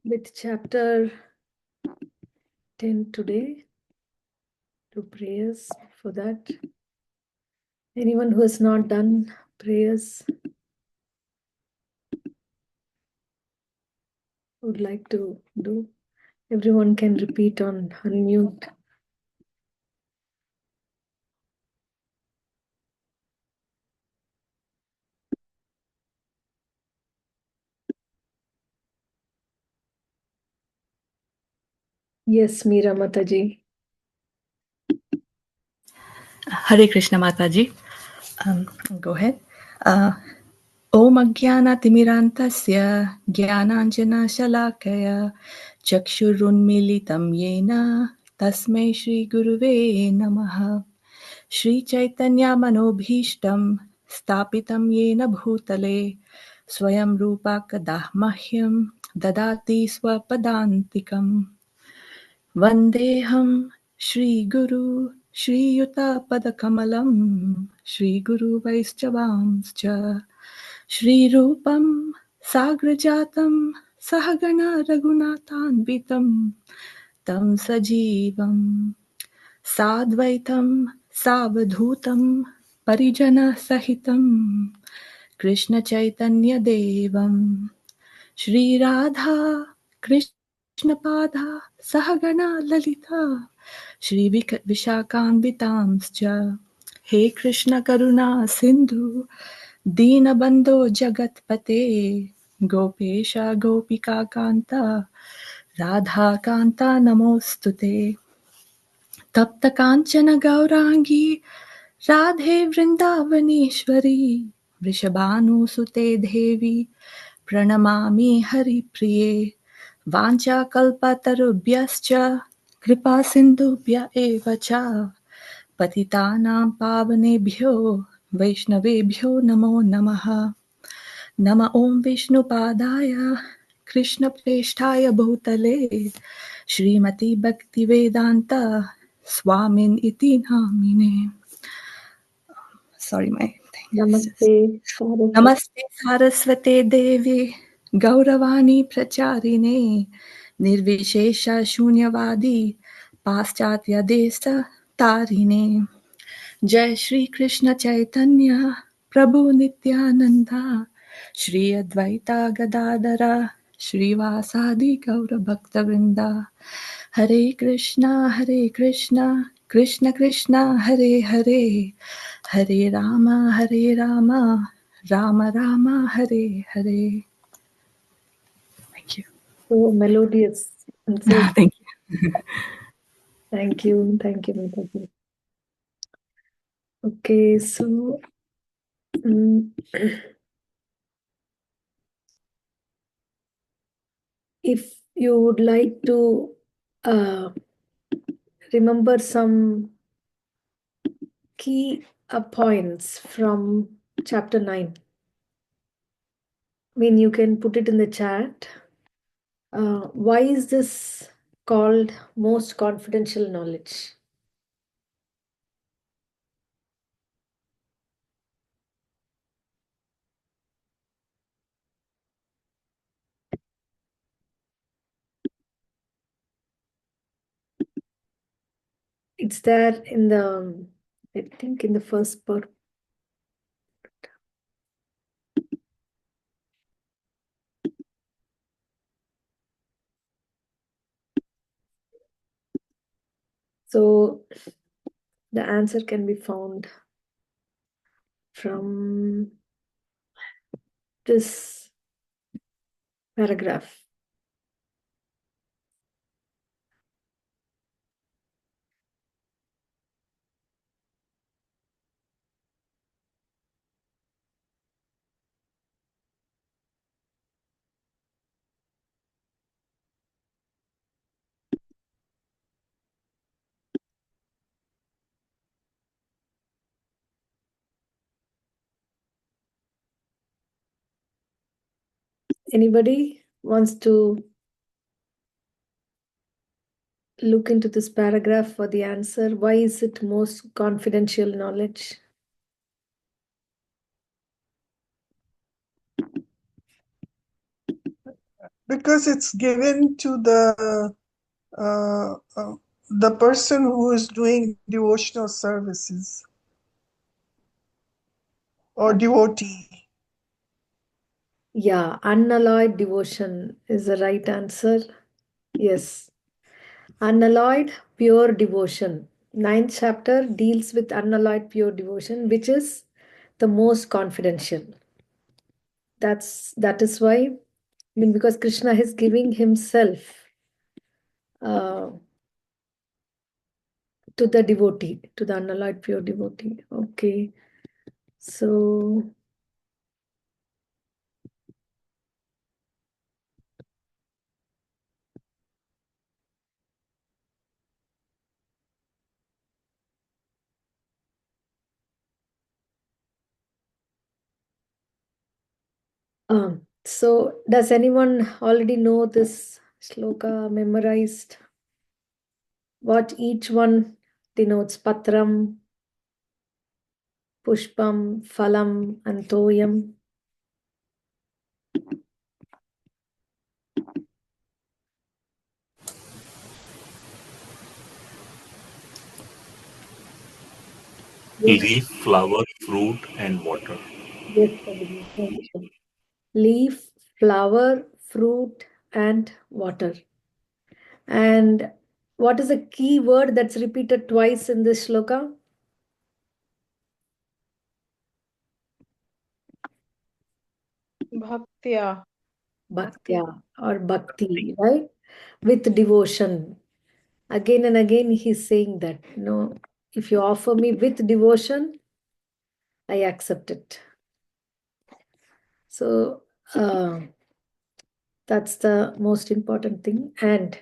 with chapter 10 today, to prayers for that. Anyone who has not done prayers would like to do, everyone can repeat on unmute. Yes, Meera Mataji. Hare Krishna Mataji. Go ahead. Om Ajnana-timirantasya Jnananjana-shalakaya Chakshurunmilitam Yena Tasmai Shri Guruve Namaha. Shri Chaitanya Manobhishtam Stapitam Yena Bhutale Swayam Rupa Kadahmahyam Dadati Swapadantikam Vandeham Shri Guru Shri Yuta Padakamalam Shri Guru Vaischavamscha Shri Rupam Sagrajatam Sahagana Raghunathanvitam Tam Sajivam Sadvaitam Savadhutam Parijana Sahitam Krishna Chaitanya Devam Shri Radha Krishna Pada Sahagana Lalita Shri Vishakambhitamscha He Krishna Karuna Sindhu Deenabandho Jagatpate Gopesha Gopika Kanta Radha Kanta Namostute Tapta Kanchana Gaurangi Radhe Vrindavaneshwari Vrishabhanu Sute Devi Pranamami Hari Priye Vancha Kalpatarubhyascha Kripa Sindhubhya Evacha Patitanam Pavanebhyo Vaishnavebhyo Namo Namaha Nama Om Vishnu Padaya Krishna Preshtaya Bhutale Shrimati Bhakti Vedanta Swamin Iti Namine. Sorry, my thing. Namaste. Namaste Saraswate Devi Gauravani Pracharine Nirvishesha Shunyavadi Paschatya Desa Tarine Jai Shri Krishna Chaitanya Prabhu Nityananda Shri Advaita Gadadara Shri Vasadi Gaura Bhakta Vrinda Hare Krishna Krishna Krishna Hare Hare Hare Rama Rama Rama Hare Hare. Thank you. So melodious and so Thank you. Thank you, Mataji. Okay, so if you would like to remember some key points from chapter 9, I mean, you can put it in the chat. Why is this called most confidential knowledge? It's there in the, I think, in the first part. So the answer can be found from this paragraph. Anybody wants to look into this paragraph for the answer? Why is it most confidential knowledge? Because it's given to the person who is doing devotional services or devotee. Yeah, unalloyed devotion is the right answer. Yes. Unalloyed pure devotion. Ninth chapter deals with unalloyed pure devotion, which is the most confidential. That is why, I mean, because Krishna is giving himself uh, to the devotee, to the unalloyed pure devotee. Okay. So so does anyone already know this shloka memorized? What each one denotes? Patram, Pushpam, Phalam, and Toyam. Yes, Leaf, flower, fruit, and water. yes, Prabhuji. Thank you. Leaf, flower, fruit, and water. And what is the key word that's repeated twice in this shloka? Bhaktya. Bhaktya or bhakti, right? With devotion. Again and again, he's saying that, if you offer me with devotion, I accept it. So that's the most important thing. And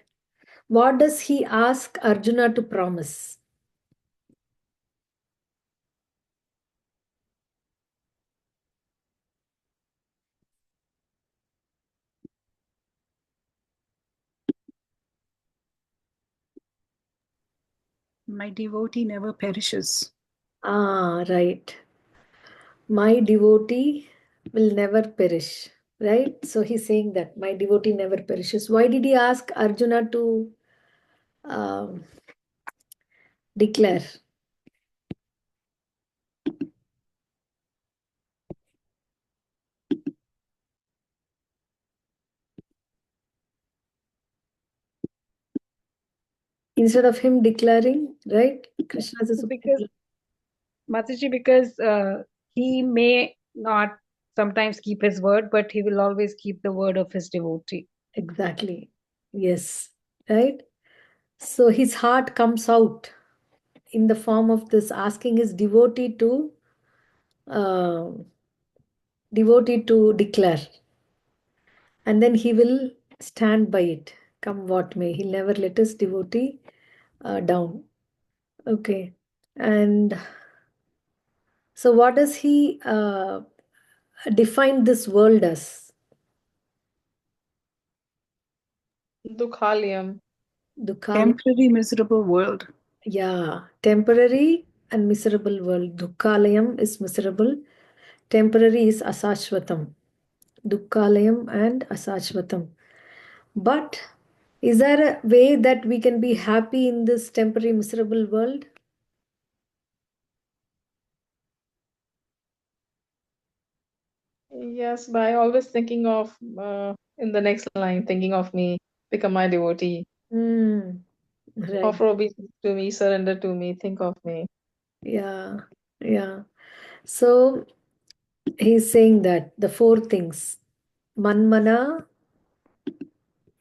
what does he ask Arjuna to promise? My devotee never perishes. Ah, right. My devotee will never perish. Right? So he's saying that my devotee never perishes. Why did he ask Arjuna to um, declare? Instead of him declaring, right? Krishna is the Supreme Because Lord. Mataji, because he may not sometimes keep his word, but he will always keep the word of his devotee. Exactly. Yes. Right? So his heart comes out in the form of this asking his uh, devotee to declare. And then he will stand by it, come what may. He'll never let his devotee down. Okay. And so what does he define this world as? Dukhalayam. Dukkha. Temporary miserable world. Yeah, temporary and miserable world. Dukkalayam is miserable. Temporary is asashvatam. Dukkalayam and asashvatam. But is there a way that we can be happy in this temporary miserable world? Yes, by always thinking of in the next line, thinking of me, become my devotee, Right. offer obeisance to me, surrender to me, think of me. Yeah. Yeah. So he's saying that the four things. Manmana,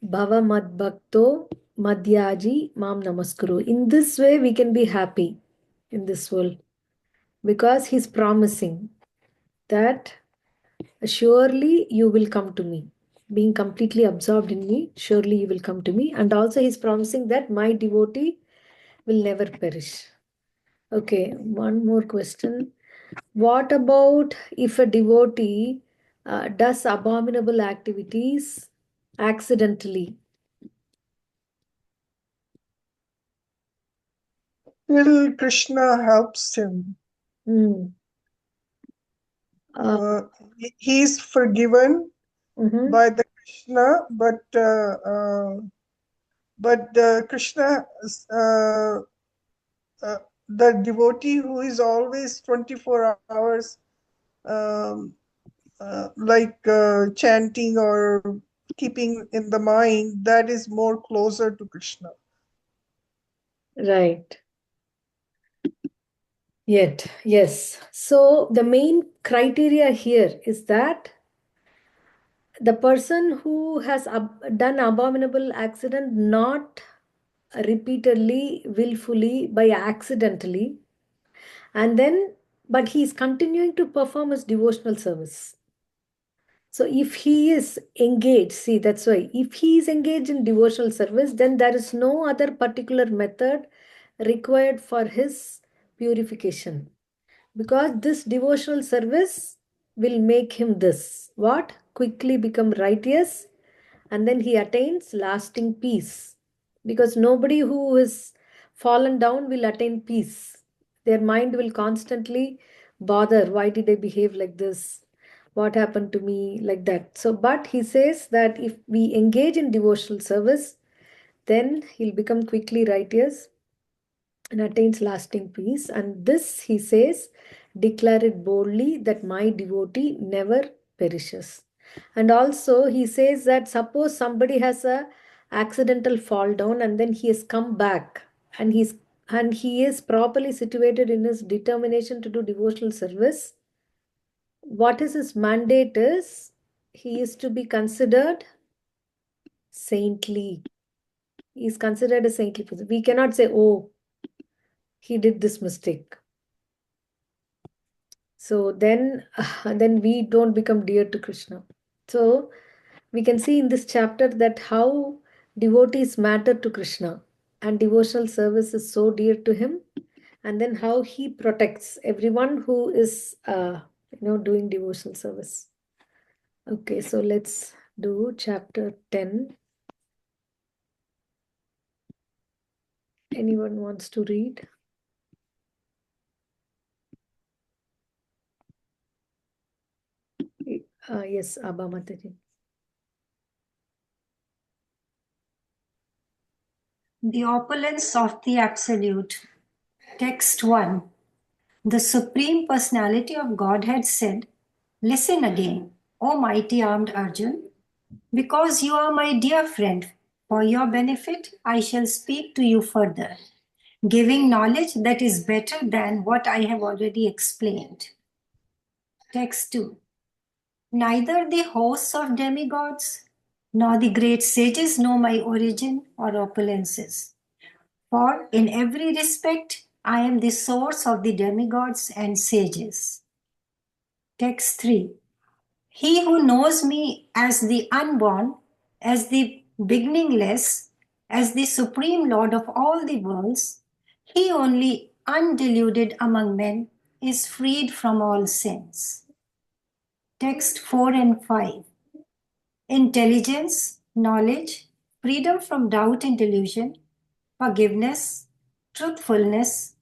Bhava Madbhakto, Madhyaji, Mam Namaskuru. In this way, we can be happy in this world because he's promising that surely you will come to me. Being completely absorbed in me, surely you will come to me. And also, he's promising that my devotee will never perish. Okay, one more question. What about if a devotee does abominable activities accidentally? Till Krishna helps him. Hmm. Uh, He's forgiven mhm. by the Krishna, but Krishna, the devotee who is always 24 hours, chanting or keeping in the mind, that is more closer to Krishna. Right. Yet, yes. So the main criteria here is that the person who has done abominable accident, not repeatedly, willfully, by accidentally, and then, but he is continuing to perform his devotional service. So if he is engaged, see, that's why, if he is engaged in devotional service, then there is no other particular method required for his purification. Because this devotional service will make him this, what? Quickly become righteous, and then he attains lasting peace. Because nobody who is fallen down will attain peace. Their mind will constantly bother, why did I behave like this? What happened to me? Like that. So, but he says that if we engage in devotional service, then he'll become quickly righteous and attains lasting peace. And this, he says, declare it boldly that my devotee never perishes. And also, he says that suppose somebody has a accidental fall down and then he has come back and he is properly situated in his determination to do devotional service. What is his mandate is he is to be considered saintly. He is considered a saintly person. We cannot say, oh, he did this mistake. So then, then we don't become dear to Krishna. So we can see in this chapter that how devotees matter to Krishna and devotional service is so dear to him, and then how he protects everyone who is, doing devotional service. Okay, so let's do chapter 10. Anyone wants to read? Yes, Abba Mataji. The opulence of the Absolute. Text 1. The Supreme Personality of Godhead said, "Listen again, O mighty armed Arjun, because you are my dear friend. For your benefit, I shall speak to you further, giving knowledge that is better than what I have already explained." Text 2. Neither the hosts of demigods nor the great sages know my origin or opulences. For in every respect, I am the source of the demigods and sages. Text 3. He who knows me as the unborn, as the beginningless, as the supreme Lord of all the worlds, he only undeluded among men is freed from all sins. Text 4 and 5. Intelligence, knowledge, freedom from doubt and delusion, forgiveness, truthfulness,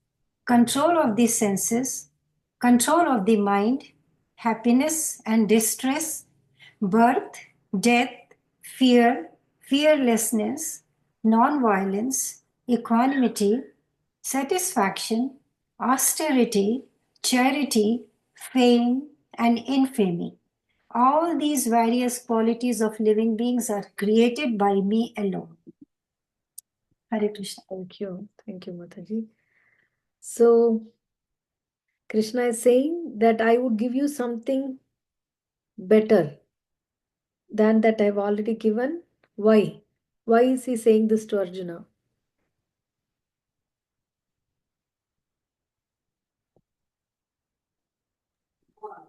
control of the senses, control of the mind, happiness and distress, birth, death, fear, fearlessness, non-violence, equanimity, satisfaction, austerity, charity, fame, and infamy. All these various qualities of living beings are created by me alone. Hare Krishna. Thank you. Thank you, Mataji. So, Krishna is saying that I would give you something better than that I've already given. Why? Why is he saying this to Arjuna?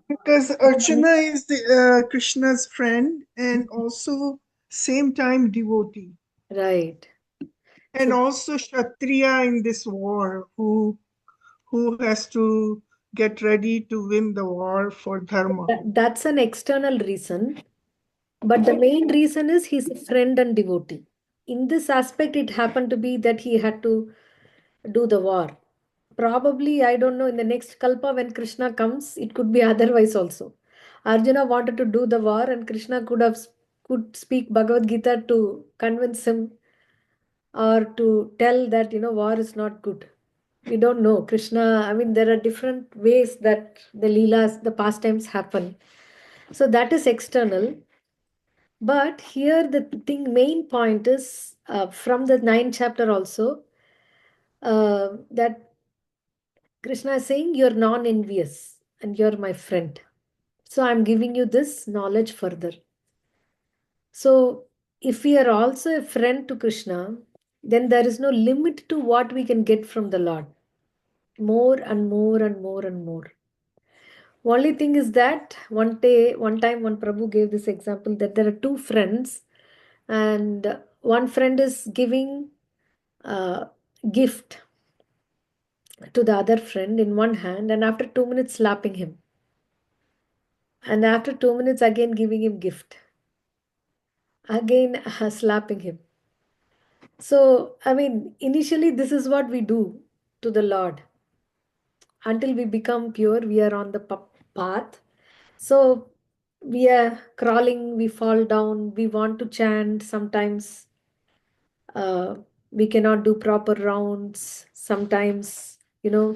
Because Arjuna is Krishna's friend and also same time devotee, Right. and So also Kshatriya in this war who has to get ready to win the war for dharma. that's an external reason. But the main reason is he's a friend and devotee. In this aspect, it happened to be that he had to do the war. Probably, I don't know, in the next Kalpa when Krishna comes, it could be otherwise also. Arjuna wanted to do the war and Krishna could speak Bhagavad Gita to convince him or to tell that, war is not good. We don't know. Krishna, I mean, there are different ways that the Leelas, the pastimes happen. So that is external. But here the main point is from the 9th chapter also, that Krishna is saying, you're non-envious and you're my friend. So I'm giving you this knowledge further. So if we are also a friend to Krishna, then there is no limit to what we can get from the Lord. More and more and more and more. Only thing is that one time, one Prabhu gave this example that there are two friends, and one friend is giving a gift to the other friend in one hand, and after 2 minutes slapping him, and after 2 minutes again giving him gift, again slapping him. So I mean, initially this is what we do to the Lord. Until we become pure, we are on the path. So we are crawling, we fall down, we want to chant. Sometimes we cannot do proper rounds. Sometimes,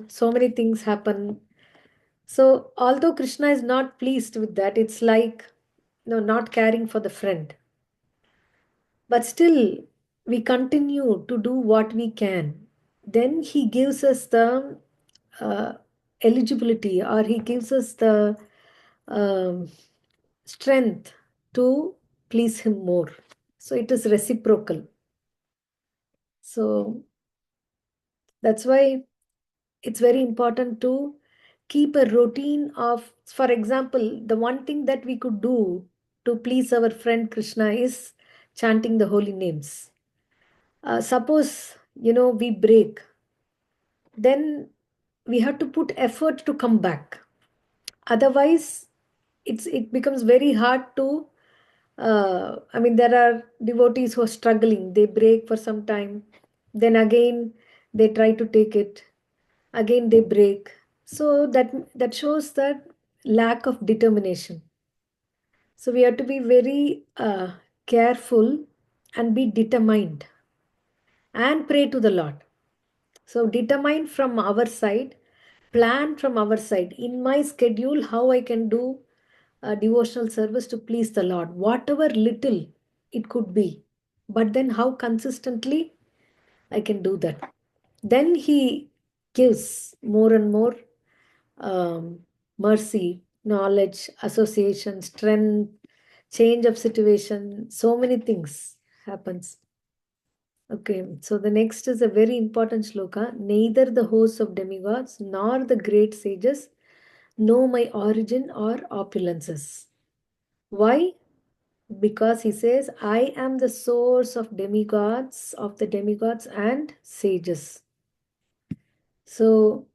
so many things happen. So although Krishna is not pleased with that, it's like, not caring for the friend. But still, we continue to do what we can. Then he gives us the uh, eligibility, or he gives us the um, strength to please him more. So it is reciprocal. So that's why it's very important to keep a routine of, for example, the one thing that we could do to please our friend Krishna is chanting the holy names. Suppose, we break, then we have to put effort to come back. Otherwise, it becomes very hard to. I mean, there are devotees who are struggling. They break for some time, then again they try to take it. Again they break. So that shows that lack of determination. So we have to be very careful and be determined and pray to the Lord. So determine from our side, plan from our side. In my schedule, how I can do a devotional service to please the Lord, whatever little it could be. But then how consistently I can do that. Then He gives more and more mercy, knowledge, association, strength, change of situation. So many things happens. Okay, so the next is a very important shloka. Neither the hosts of demigods nor the great sages know my origin or opulences. Why? Because he says, I am the source of the demigods and sages. So,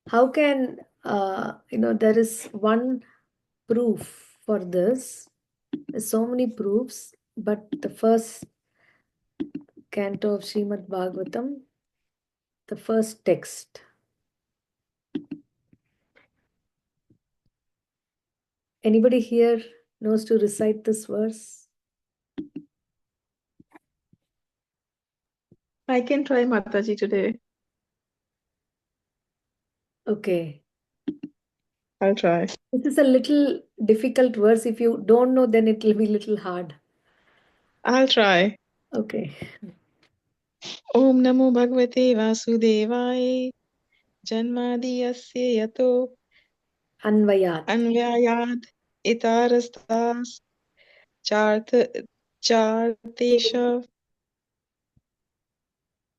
how can, there is one proof for this. There's so many proofs, but the first canto of Srimad Bhagavatam, the first text. Anybody here knows to recite this verse? I can try Mataji today. Okay. I'll try. This is a little difficult verse. If you don't know, then it will be a little hard. I'll try. Okay. Om Namo Bhagavate Vasudevaya Janmadiyasya Yato Anvayat. Anvyayad Itarastas Chartesha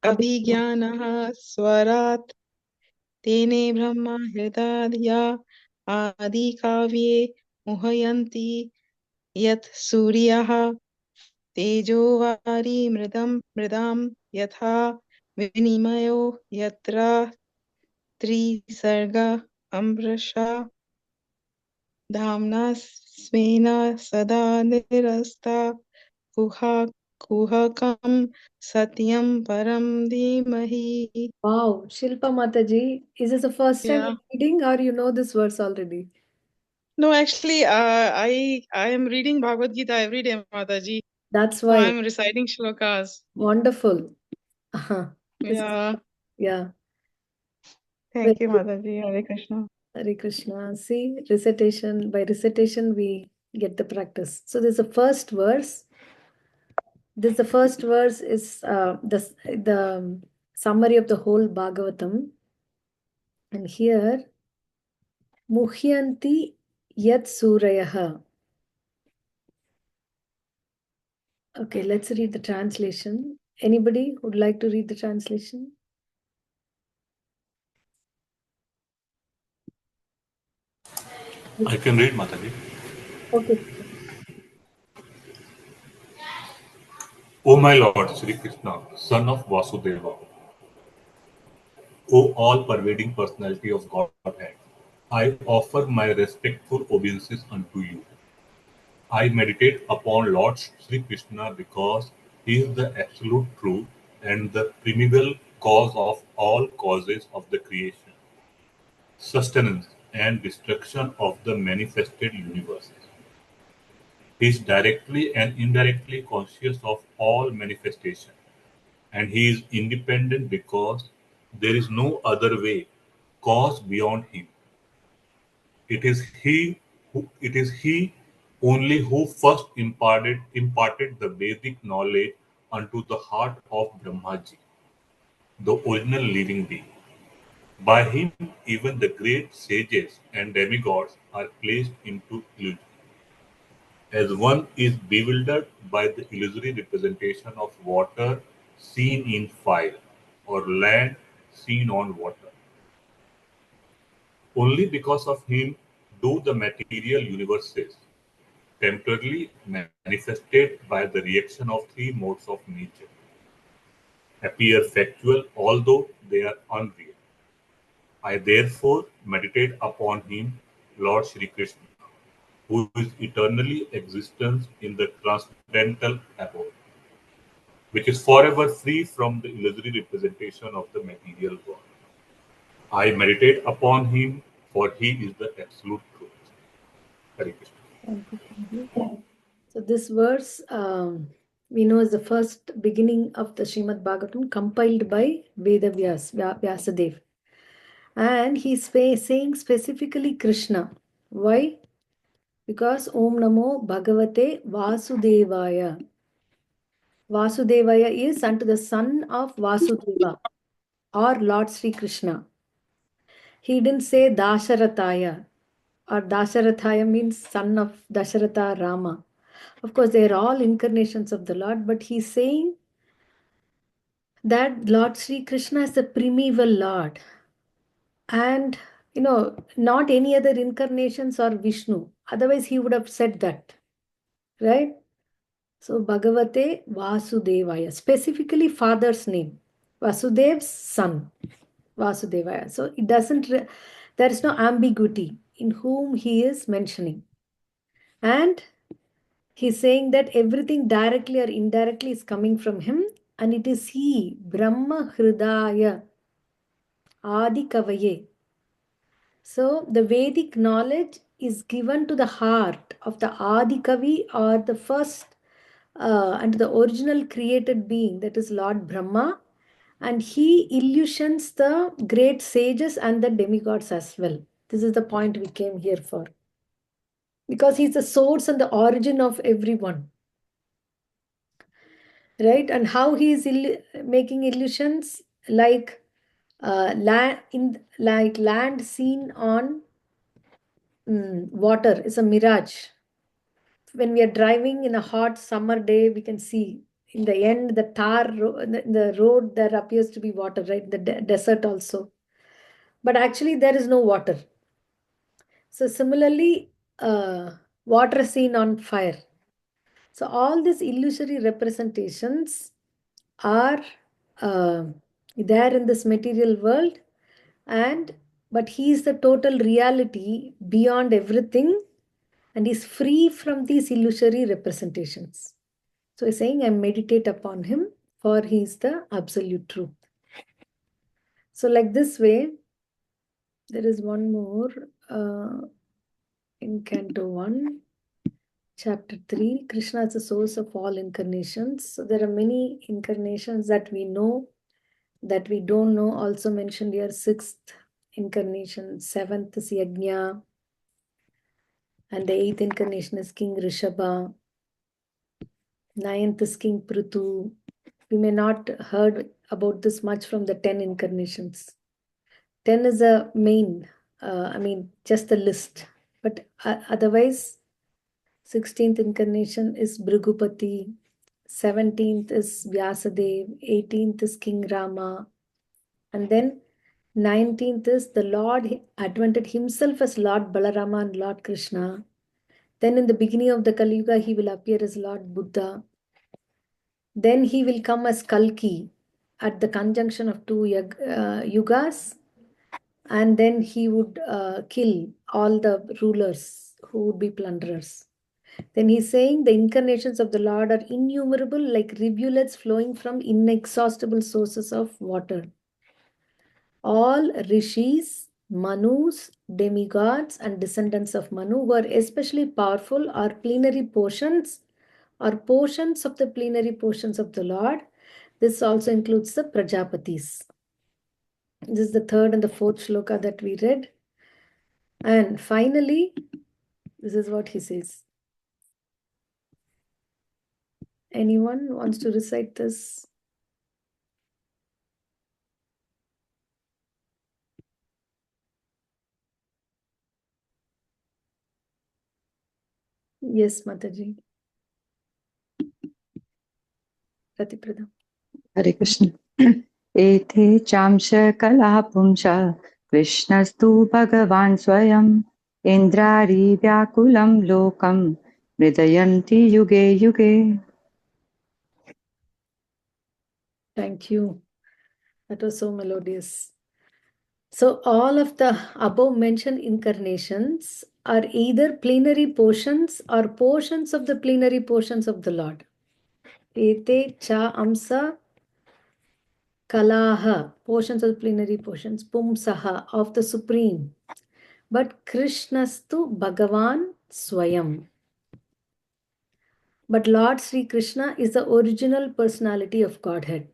Abhigyanah Swarat Tene Brahma Hridadya Adi Kavye Muhayanti Yat Suryaha Tejovari Mridam Yatha Vinimayo Yatra Trisarga Ambrasha Dhamna Svena Sada Nirasta Kuhakam Satyam Param Dhimahi. Wow. Shilpa Mataji, is this the first time Yeah. you're reading or you know this verse already? No, actually, I am reading Bhagavad Gita every day, Mataji. That's So why. I'm reciting shlokas. Wonderful. Uh-huh. This is, Yeah. yeah. Thank you, Mataji. Hare Krishna. Hare Krishna. See, recitation, by recitation, we get the practice. So there's the first verse. The first verse is the summary of the whole Bhagavatam. And here, Muhyanti Yat Surayaha. Okay, let's read the translation. Anybody would like to read the translation? I can read, Mataji. Okay. O my Lord, Sri Krishna, son of Vasudeva, O all-pervading personality of Godhead, I offer my respectful obeisances unto you. I meditate upon Lord Sri Krishna because he is the absolute truth and the primeval cause of all causes of the creation, sustenance, and destruction of the manifested universe. He is directly and indirectly conscious of all manifestation, and he is independent because there is no other way, cause beyond him. It is he only who first imparted the Vedic knowledge unto the heart of Brahmaji, the original living being. By him even the great sages and demigods are placed into illusion. As one is bewildered by the illusory representation of water seen in fire, or land seen on water. Only because of him do the material universes, temporarily manifested by the reaction of three modes of nature, appear factual although they are unreal. I therefore meditate upon him, Lord Shri Krishna, who is eternally existence in the transcendental abode, which is forever free from the illusory representation of the material world. I meditate upon him, for he is the absolute truth. Hare Krishna. Thank you. Thank you. So this verse, we know, is the first beginning of the Srimad Bhagavatam compiled by Vyasadev. And he's saying specifically Krishna. Why? Because Om Namo Bhagavate Vasudevaya. Vasudevaya is unto the son of Vasudeva or Lord Sri Krishna. He didn't say Dasharathaya, or Dasharathaya means son of Dasharatha Rama. Of course, they are all incarnations of the Lord, but he's saying that Lord Sri Krishna is the primeval Lord. And, not any other incarnations or Vishnu. Otherwise, he would have said that. Right? So, Bhagavate Vasudevaya, specifically father's name. Vasudev's son. Vasudevaya. So, it doesn't, there is no ambiguity in whom he is mentioning. And he's saying that everything directly or indirectly is coming from him, and it is he, Brahma Hridaya, Adi Kavaye. So the Vedic knowledge is given to the heart of the Adi Kavi, or the first and the original created being, that is Lord Brahma, and he illusions the great sages and the demigods as well. This is the point we came here for. Because he's the source and the origin of everyone. Right? And how he is making illusions, like land seen on water is a mirage. When we are driving in a hot summer day, we can see in the end the the road, there appears to be water, right? The desert also, but actually there is no water. So similarly, water seen on fire. So all these illusory representations are uh, there in this material world, and but he is the total reality beyond everything, and is free from these illusory representations. So he's saying, I meditate upon him, for he is the absolute truth. So like this way, there is one more in Canto 1, Chapter 3, Krishna is the source of all incarnations. So there are many incarnations that we know, that we don't know. Also mentioned here, 6th incarnation, 7th is Yajna, and the 8th incarnation is King Rishabha, 9th is King Prithu. We may not heard about this much from the 10 incarnations. 10 is a main, just the list. But otherwise, 16th incarnation is Bhrigupati, 17th is Vyasadev, 18th is King Rama, and then 19th is the Lord advented himself as Lord Balarama and Lord Krishna. Then in the beginning of the Kali Yuga, he will appear as Lord Buddha. Then he will come as Kalki at the conjunction of two yugas, and then he would kill all the rulers who would be plunderers. Then he's saying the incarnations of the Lord are innumerable, like rivulets flowing from inexhaustible sources of water. All rishis, manus, demigods, and descendants of Manu who are especially powerful are plenary portions or portions of the plenary portions of the Lord. This also includes the Prajapatis. This is the 3rd and the 4th shloka that we read. And finally, this is what he says. Anyone wants to recite this? Yes, Mataji. Ratiprada. Hare Krishna. Ete chamsha kala pumsha Krishnastu Bhagavan Swayam Indrari Vyakulam Lokam Vridayanti Yuge Yuge. Thank you. That was so melodious. So all of the above mentioned incarnations are either plenary portions or portions of the plenary portions of the Lord. Ete cha amsa kalaha, portions of the plenary portions, pumsaha, of the Supreme. But Krishnastu Bhagavan Swayam. But Lord Sri Krishna is the original personality of Godhead.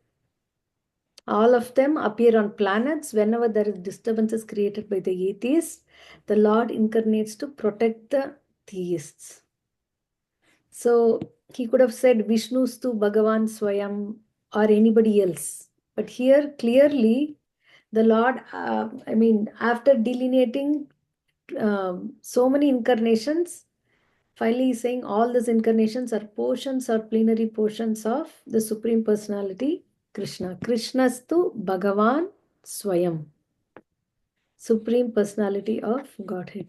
All of them appear on planets. Whenever there is disturbances created by the atheists, the Lord incarnates to protect the theists. So he could have said Vishnustu Bhagavan Swayam or anybody else. But here clearly the Lord, after delineating so many incarnations, finally he's saying all these incarnations are portions or plenary portions of the Supreme Personality, Krishna. Krishnastu Bhagavan Swayam. Supreme Personality of Godhead.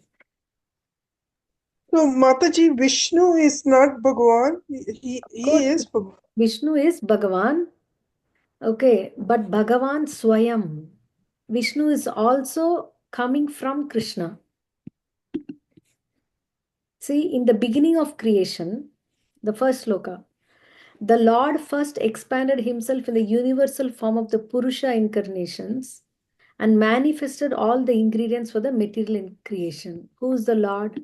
So Mataji, Vishnu is not Bhagavan. He is Bhagavan. Vishnu is Bhagavan. Okay, but Bhagavan Swayam. Vishnu is also coming from Krishna. See, in the beginning of creation, the first sloka, the Lord first expanded himself in the universal form of the Purusha incarnations and manifested all the ingredients for the material creation. Who is the Lord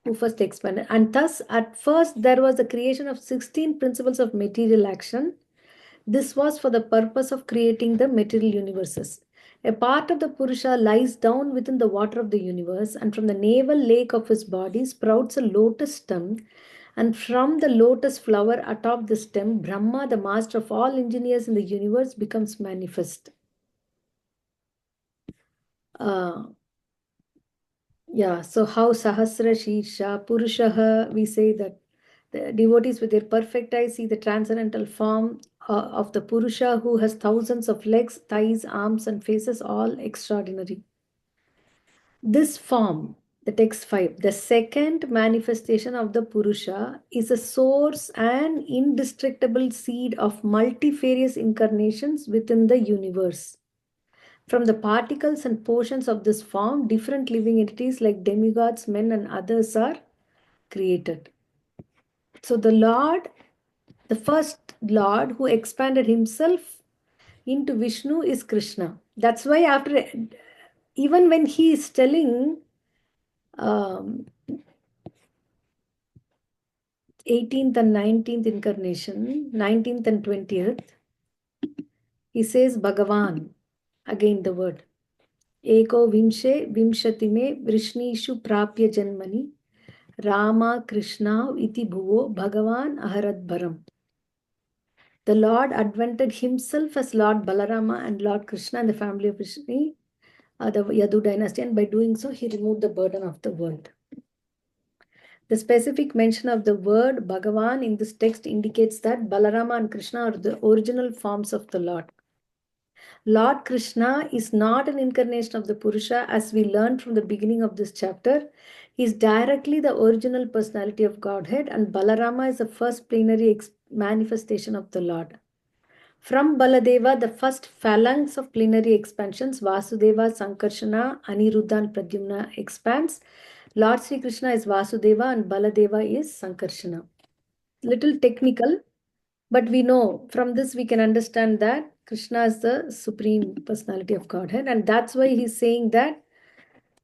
who first expanded? And thus, at first, there was the creation of 16 principles of material action. This was for the purpose of creating the material universes. A part of the Purusha lies down within the water of the universe, and from the navel lake of his body sprouts a lotus stem, and from the lotus flower atop the stem, Brahma, the master of all engineers in the universe, becomes manifest. So how Sahasra Shirsha Purushaha, we say that the devotees with their perfect eyes see the transcendental form of the Purusha who has thousands of legs, thighs, arms, and faces, all extraordinary. This form, the text 5, the second manifestation of the Purusha, is a source and indestructible seed of multifarious incarnations within the universe. From the particles and portions of this form, different living entities like demigods, men, and others are created. So the Lord, the first Lord who expanded himself into Vishnu is Krishna. That's why even when he is telling um, 18th and 19th incarnation, 19th and 20th, he says Bhagavan, again the word. Eko vimshe vimshati me vrishnishu prapya janmani Rama Krishna iti bhuvo Bhagavan aharat bharam. The Lord advented himself as Lord Balarama and Lord Krishna and the family of Vrishni, the Yadu dynasty, and by doing so, he removed the burden of the world. The specific mention of the word Bhagavan in this text indicates that Balarama and Krishna are the original forms of the Lord. Lord Krishna is not an incarnation of the Purusha, as we learned from the beginning of this chapter. He is directly the original personality of Godhead, and Balarama is the first plenary manifestation of the Lord. From Baladeva, the first phalanx of plenary expansions, Vasudeva, Sankarshana, Aniruddha, and Pradyumna expands. Lord Sri Krishna is Vasudeva and Baladeva is Sankarshana. Little technical, but we know from this we can understand that Krishna is the supreme personality of Godhead, and that's why he's saying that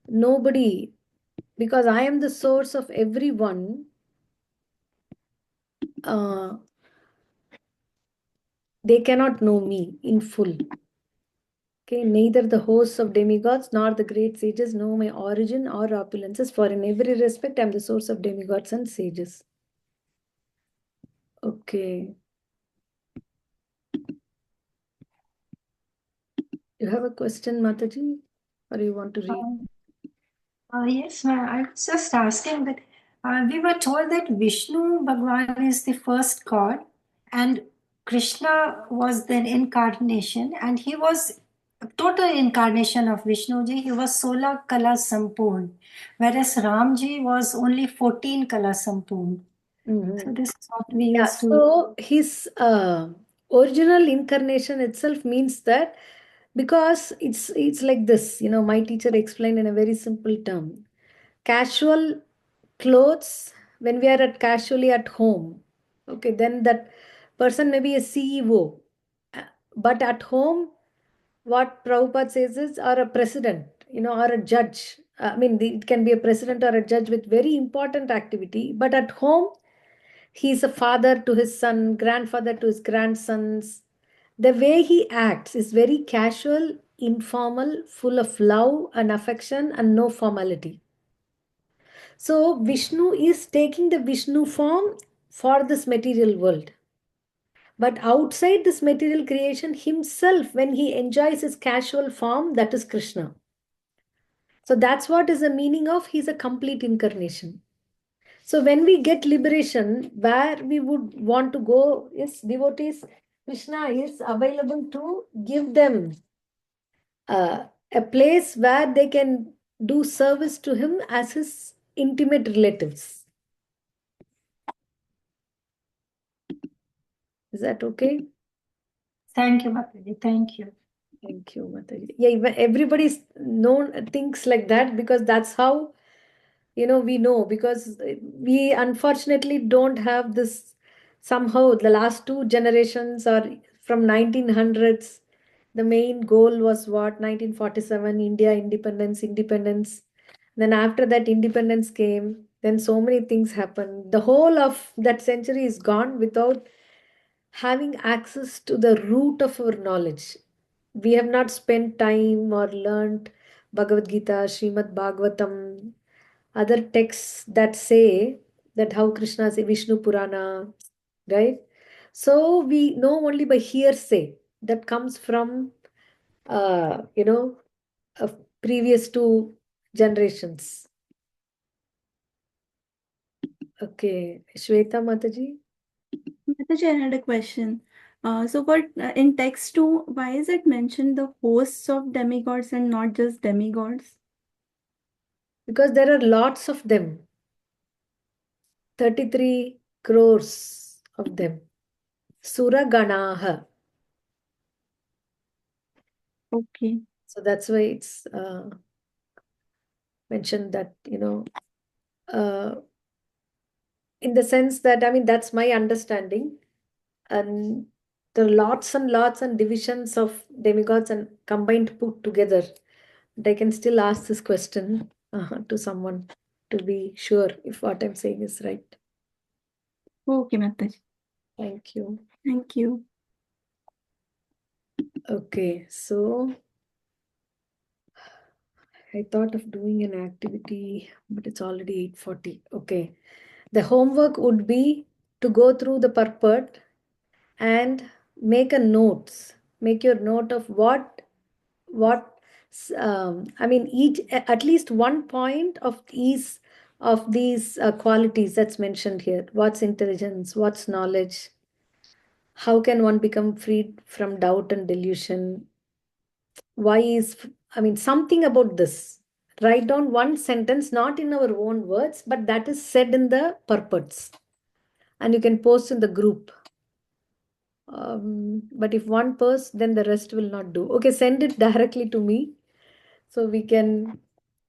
nobody, because I am the source of everyone, they cannot know me in full. Okay, neither the hosts of demigods nor the great sages know my origin or opulences, for in every respect I am the source of demigods and sages. Okay. You have a question, Mataji? Or you want to read? Yes, ma'am. I was just asking that we were told that Vishnu Bhagwan is the first god and Krishna was the incarnation, and he was a total incarnation of Vishnuji. He was 16 Kala Sampurn, whereas Ramji was only 14 Kala Sampurn. So this is what we Yeah, used to. so his original incarnation itself means that, because it's like this, my teacher explained in a very simple term. Casual clothes, when we are casually at home, okay, then that person may be a CEO, but at home, what Prabhupada says is, or a president, or a judge. I mean, it can be a president or a judge with very important activity, but at home, he's a father to his son, grandfather to his grandsons. The way he acts is very casual, informal, full of love and affection and no formality. So Vishnu is taking the Vishnu form for this material world. But outside this material creation, himself, when he enjoys his casual form, that is Krishna. So that's what is the meaning of he's a complete incarnation. So when we get liberation, where we would want to go is devotees, Krishna is available to give them a place where they can do service to him as his intimate relatives. Is that okay? Thank you, Mataji. Thank you. Thank you, Mataji. Yeah, everybody's known thinks like that, because that's how, we know, because we unfortunately don't have this. Somehow the last two generations are from 1900s. The main goal was what? 1947, India independence. Then after that independence came, then so many things happened. The whole of that century is gone without having access to the root of our knowledge. We have not spent time or learned Bhagavad Gita, Srimad Bhagavatam, other texts that say that how Krishna is Vishnu Purana, right? So we know only by hearsay that comes from, you know, previous two generations. Okay, Shweta Mataji. Mataji, I had a question. So for in text 2, why is it mentioned the hosts of demigods and not just demigods? Because there are lots of them. 33 crores of them. Suraganaha. Okay. So that's why it's mentioned that, in the sense that, I mean, that's my understanding. And there are lots and lots and divisions of demigods and combined put together. But I can still ask this question to someone. to be sure if what I'm saying is right. Okay, Mataji. Thank you. Thank you. Okay, so I thought of doing an activity, but it's already 8:40. Okay. The homework would be to go through the purport and make a notes. Make your note of what I mean, each at least one point of these qualities that's mentioned here. What's intelligence? What's knowledge? How can one become freed from doubt and delusion? Why is, I mean, something about this. Write down one sentence, not in our own words, but that is said in the purports, and you can post in the group. But if one person, then the rest will not do. Okay, send it directly to me so we can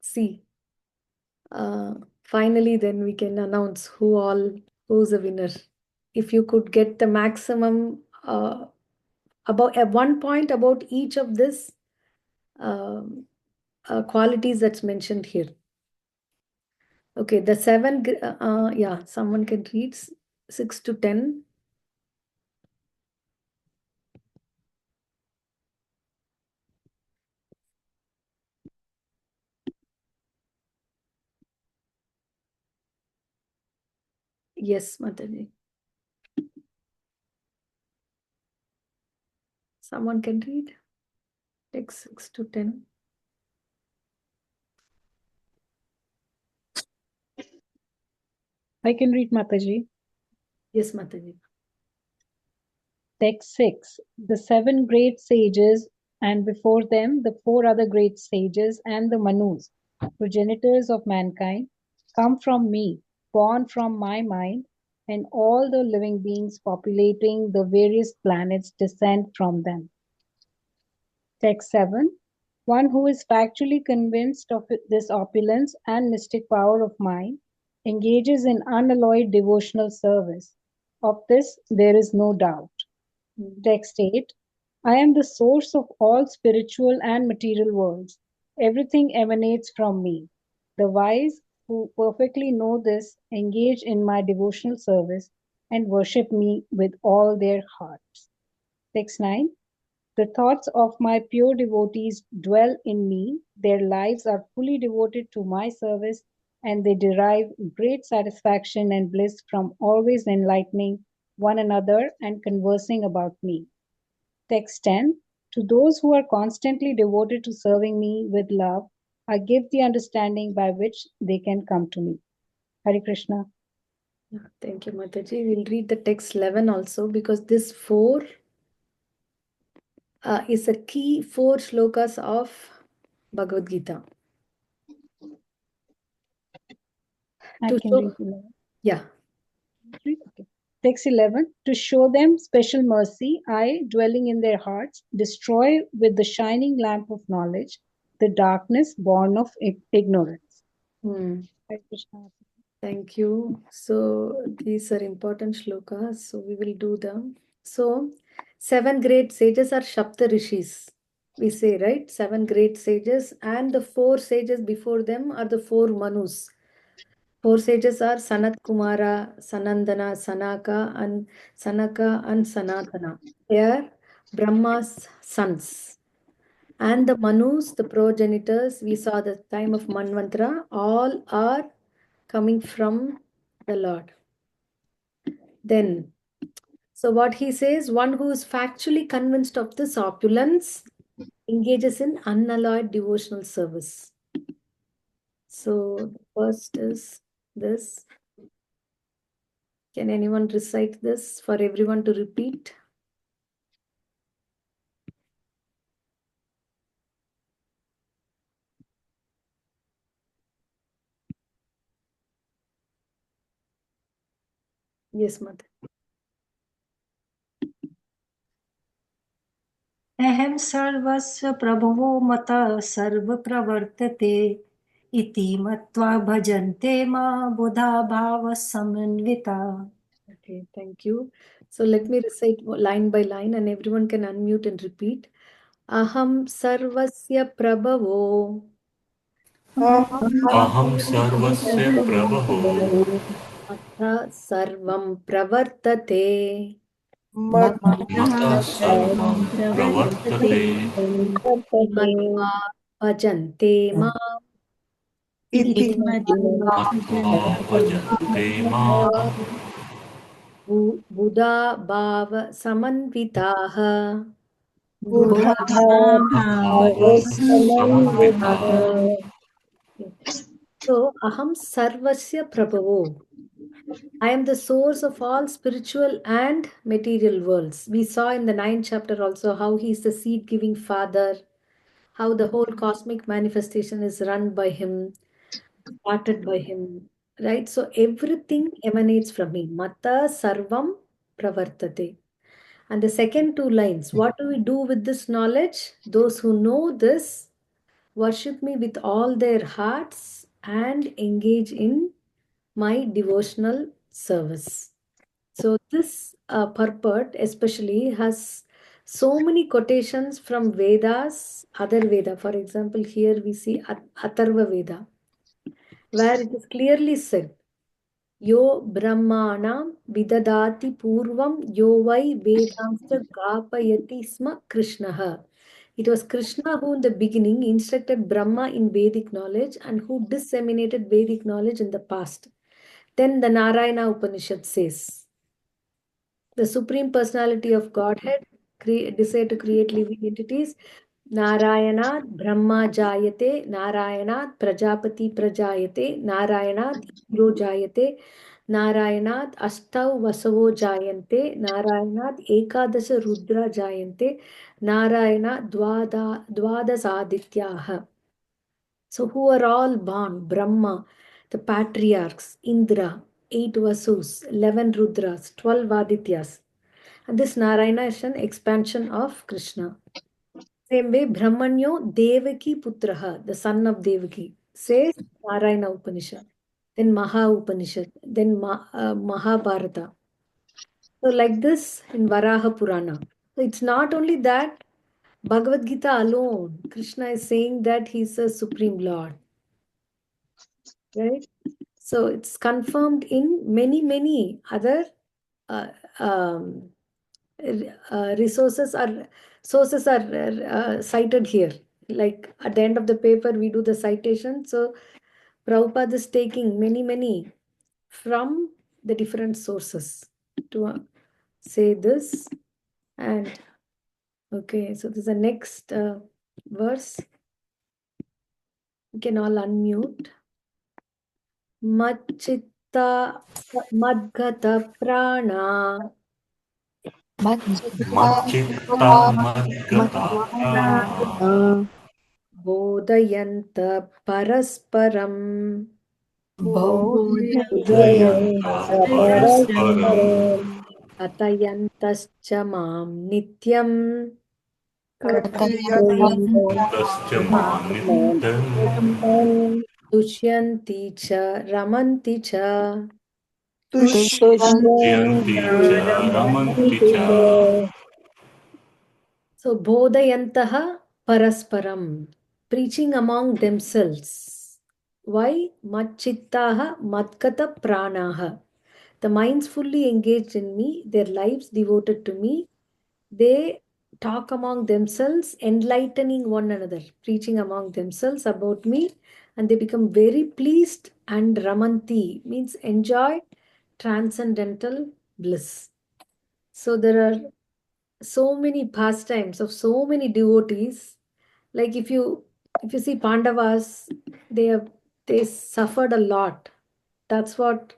see. Finally, then we can announce who's a winner. If you could get the maximum about at one point about each of this um, qualities that's mentioned here. Okay, the yeah, someone can read 6 to 10. Yes, Mataji. Someone can read. Text 6 to 10. I can read, Mataji. Yes, Mataji. Text 6. The 7 great sages, and before them the 4 other great sages and the Manus, progenitors of mankind, come from me, born from my mind, and all the living beings populating the various planets descend from them. Text 7. One who is factually convinced of this opulence and mystic power of mine engages in unalloyed devotional service. Of this there is no doubt. Text 8. I am the source of all spiritual and material worlds. Everything emanates from me. The wise who perfectly know this engage in my devotional service and worship me with all their hearts. Text 9. The thoughts of my pure devotees dwell in me. Their lives are fully devoted to my service, and they derive great satisfaction and bliss from always enlightening one another and conversing about me. Text 10. To those who are constantly devoted to serving me with love, I give the understanding by which they can come to me. Hare Krishna. Yeah, thank you, Mataji. We'll read the text 11 also, because this 4 is a key 4 shlokas of Bhagavad Gita. I To can show, read 11. yeah. Okay. Text 11. To show them special mercy, I, dwelling in their hearts, destroy with the shining lamp of knowledge the darkness born of ignorance. Hare Krishna. Thank you. So these are important shlokas. So we will do them. So 7 great sages are Shapta Rishis. We say, right? 7 great sages, and the 4 sages before them are the 4 Manus. 4 sages are Sanat Kumara, Sanandana, Sanaka and Sanatana. They are Brahma's sons. And the Manus, the progenitors, we saw the time of Manvantara, all are coming from the Lord. Then, so what he says, one who is factually convinced of this opulence engages in unalloyed devotional service. So the first is this. Can anyone recite this for everyone to repeat? Yes, Mother. अहं सर्वस्य प्रभवो मतः सर्वप्रवर्तते इति मत्वा भजन्ते मां बुधा भावसमन्विता. Okay, thank you. So let me recite line by line and everyone can unmute and repeat. Aham sarvasya prabhavo अहं सर्वस्य प्रभवो अथ सर्वं प्रवर्तते मतः सर्वं प्रवर्तते वर्तते मत्वा भजन्ते माम् इति मत्वा भजन्ते माम् बुधा भाव समन्विताः बुधा भावसमन्विताः So aham sarvasya prabhavo. I am the source of all spiritual and material worlds. We saw in the ninth chapter also how he is the seed giving father, how the whole cosmic manifestation is run by him, started by him, right? So everything emanates from him. Mata sarvam pravartate. And the second two lines, what do we do with this knowledge? Those who know this worship me with all their hearts and engage in my devotional service. So, this purport especially has so many quotations from Vedas, other Veda. For example, here we see Atharva Veda, where it is clearly said, Yo Brahmanam Vidadati Purvam Yo Vai Vedansta Gapayati Sma Krishnaha. It was Krishna who in the beginning instructed Brahma in Vedic knowledge and who disseminated Vedic knowledge in the past. Then the Narayana Upanishad says, the Supreme Personality of Godhead decided to create living entities. Narayanat Brahma Jayate, Narayanat Prajapati Prajayate, Narayanat Indro Jayate, Narayanat Astav Vasavo Jayante, Narayanat Ekadasha Rudra Jayante, Narayana Dvadasadityaha. So, who are all born? Brahma, the patriarchs, Indra, 8 Vasus, 11 Rudras, 12 Adityas. And this Narayana is an expansion of Krishna. Same way, Brahmanyo Devaki Putraha, the son of Devaki, says Narayana Upanishad. Then Maha Upanishad, then Mahabharata. So, like this in Varaha Purana. So, it's not only that Bhagavad Gita alone, Krishna is saying that he's a supreme Lord, right? So it's confirmed in many other uh, um, resources are sources are cited here. Like at the end of the paper, we do the citation. So Prabhupada is taking many from the different sources to say this. And okay, so this is the next verse. You can all unmute. Machitta madgata prana मच्चित्ता मद्गता प्राणा बोधयन्त परस्परम् बोधयन्त परस्परम् कथयन्तश्च मां नित्यम् कथयन्तश्च मां नित्यम् तुष्यन्ति च रमन्ति च तुष्यन्ति च रमन्ति च So bodhayantaha parasparam, preaching among themselves. Why? Machittaha matkata pranaha. The minds fully engaged in me, their lives devoted to me, they talk among themselves, enlightening one another, preaching among themselves about me, and they become very pleased and ramanti means enjoy transcendental bliss. So there are so many pastimes of so many devotees. Like if you see Pandavas, they suffered a lot. That's what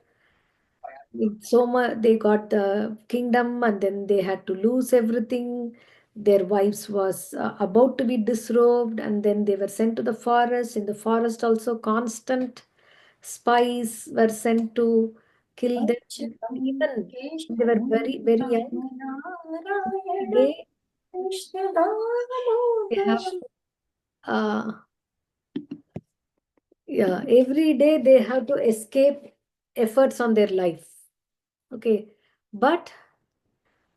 so much they got the kingdom and then they had to lose everything. Their wives was about to be disrobed and then they were sent to the forest. In the forest also constant spies were sent to kill them. Even they were very young. They have uh, yeah, every day they have to escape efforts on their life. Okay, but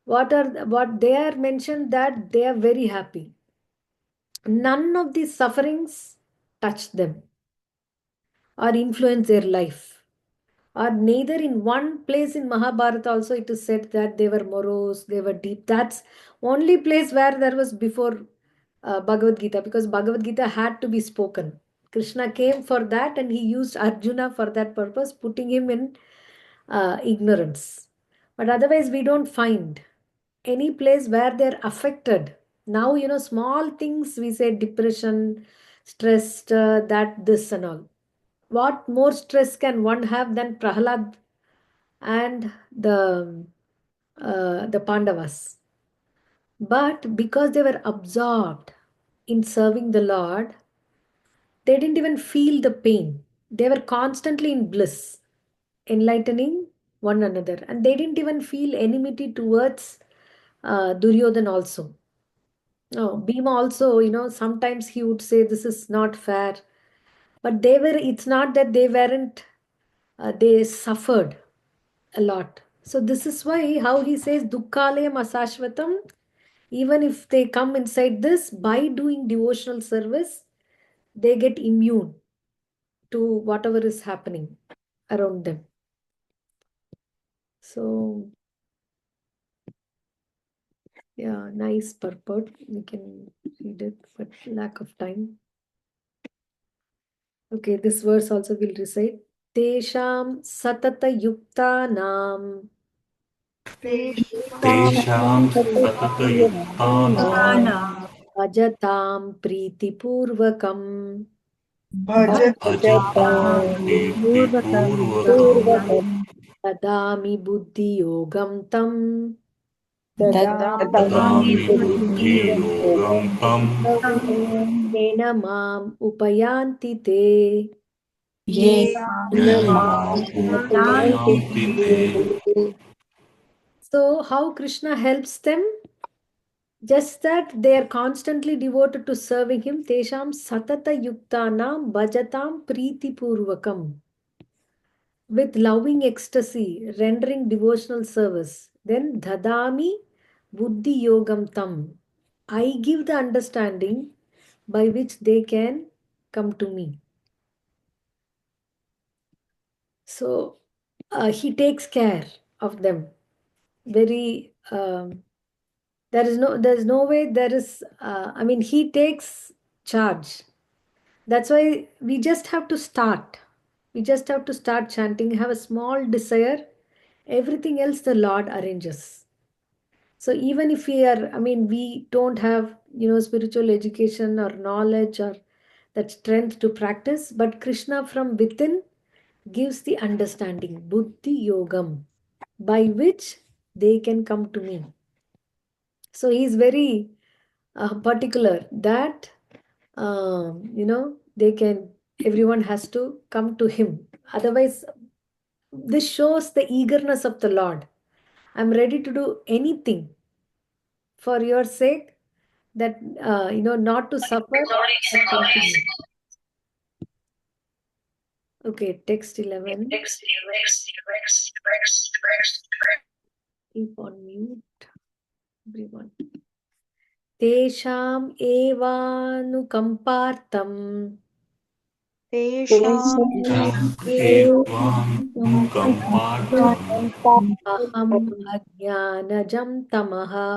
what they are mentioned that they are very happy. None of these sufferings touch them. or influence their life. Or neither in one place in Mahabharata also it is said that they were morose, they were deep. That's only place where there was before Bhagavad Gita, because Bhagavad Gita had to be spoken. Krishna came for that and he used Arjuna for that purpose, putting him in ignorance. But otherwise, we don't find any place where they're affected. Now, small things we say depression, stressed, that, this, and all. What more stress can one have than Prahlad and the Pandavas? But because they were absorbed in serving the Lord, they didn't even feel the pain. They were constantly in bliss, enlightening one another. And they didn't even feel enmity towards Duryodhan also. No, Bhima also, sometimes he would say this is not fair. But it's not that they weren't, they suffered a lot. So this is why how he says Dukkalayam Asashvatam, even if they come inside this, by doing devotional service, they get immune to whatever is happening around them. So, yeah, nice purport. We can read it, but lack of time. Okay, this verse also will recite. Tesham satata yuktanam तेषां सततयुक्तानां bhajatam pritipurvakam भजतां प्रीतिपूर्वकम् dadami buddhi yogam tam ददामि बुद्धियोगं तं yena mam upayanti te. येन माम् उपयान्ति ते. So how Krishna helps them? Just that they are constantly devoted to serving him. Tesham satata yuktanam bhajatam priti purvakam. With loving ecstasy, rendering devotional service. Then dhadami buddhi yogam tam. I give the understanding by which they can come to me. So he takes care of them. Very there's no way there is he takes charge. That's why we just have to start. We just have to start chanting, have a small desire. Everything else the Lord arranges. So even if we don't have, spiritual education or knowledge or that strength to practice, but Krishna from within gives the understanding, buddhi yogam, by which they can come to me. So he's very particular that everyone has to come to him. Otherwise, this shows the eagerness of the Lord. I'm ready to do anything for your sake, that not to suffer, but come to me. Okay, text 11. Keep on mute, everyone. Tesham evanukampartam एवानुकम्पार्थम् aham ajnanajam tamaha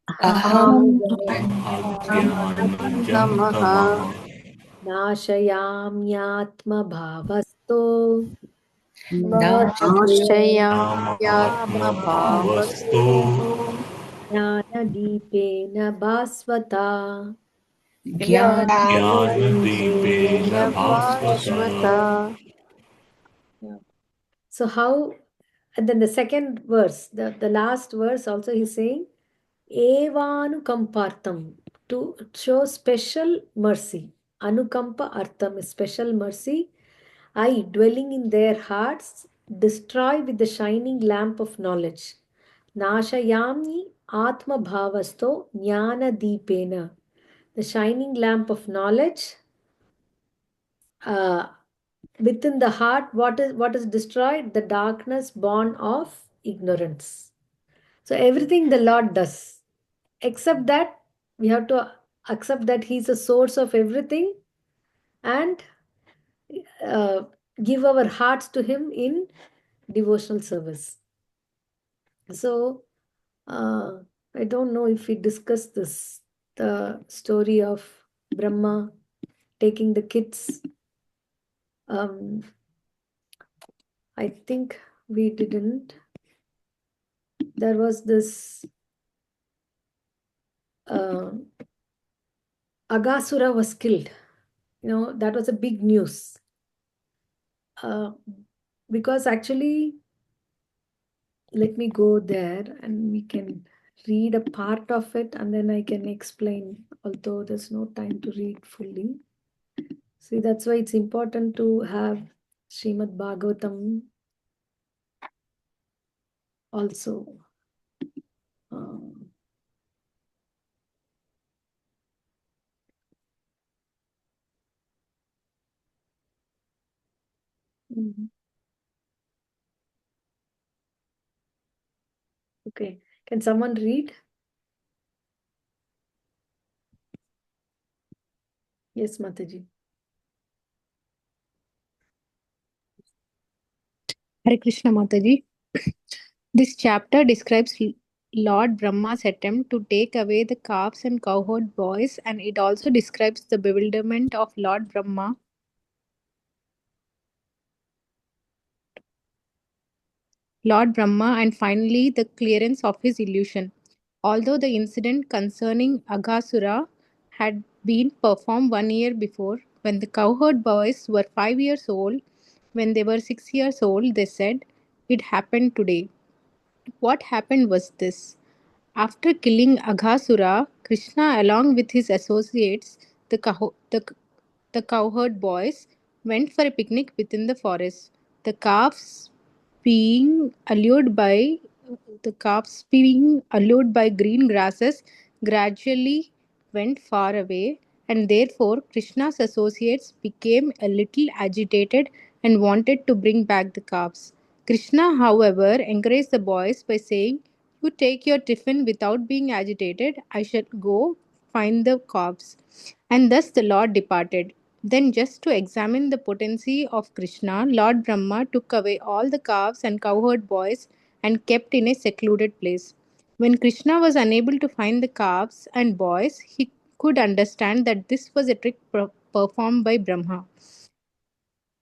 अज्ञानजं तमः नाशयाम्यात्मभावस्तो नामात्मभावस्तु ज्ञानदीपेन भास्वता. ज्ञानदीपेन भास्वता. So how, and then the second verse, the last verse also he's saying, Evanukampartam, to show special mercy. Anukampa artham is special mercy. I, dwelling in their hearts, destroy with the shining lamp of knowledge. Nashayami atma bhavasto jnana deepena. The shining lamp of knowledge, within the heart, what is destroyed? The darkness born of ignorance. So everything the Lord does, except that we have to accept that He's a source of everything, and give our hearts to him in devotional service. So I don't know if we discussed this, the story of Brahma taking the kids. I think we didn't. There was this Agasura was killed. That was a big news. Because actually, let me go there and we can read a part of it and then I can explain, although there's no time to read fully. See, that's why it's important to have Srimad Bhagavatam also. Mhm. Okay, can someone read? Yes, Mataji. Hare Krishna Mataji. This chapter describes Lord Brahma's attempt to take away the calves and cowherd boys, and it also describes the bewilderment of Lord Brahma and finally the clearance of his illusion. Although the incident concerning Aghasura had been performed 1 year before, when the cowherd boys were 5 years old, when they were 6 years old, they said, "It happened today." What happened was this. After killing Aghasura, Krishna, along with his associates, the cowherd boys, went for a picnic within the forest. The calves, being allured by green grasses, gradually went far away, and therefore Krishna's associates became a little agitated and wanted to bring back the calves. Krishna, however, encouraged the boys by saying, "You take your tiffin without being agitated. I shall go find the calves." And thus the Lord departed. Then, just to examine the potency of Krishna, Lord Brahma took away all the calves and cowherd boys and kept in a secluded place. When Krishna was unable to find the calves and boys, he could understand that this was a trick performed by Brahma.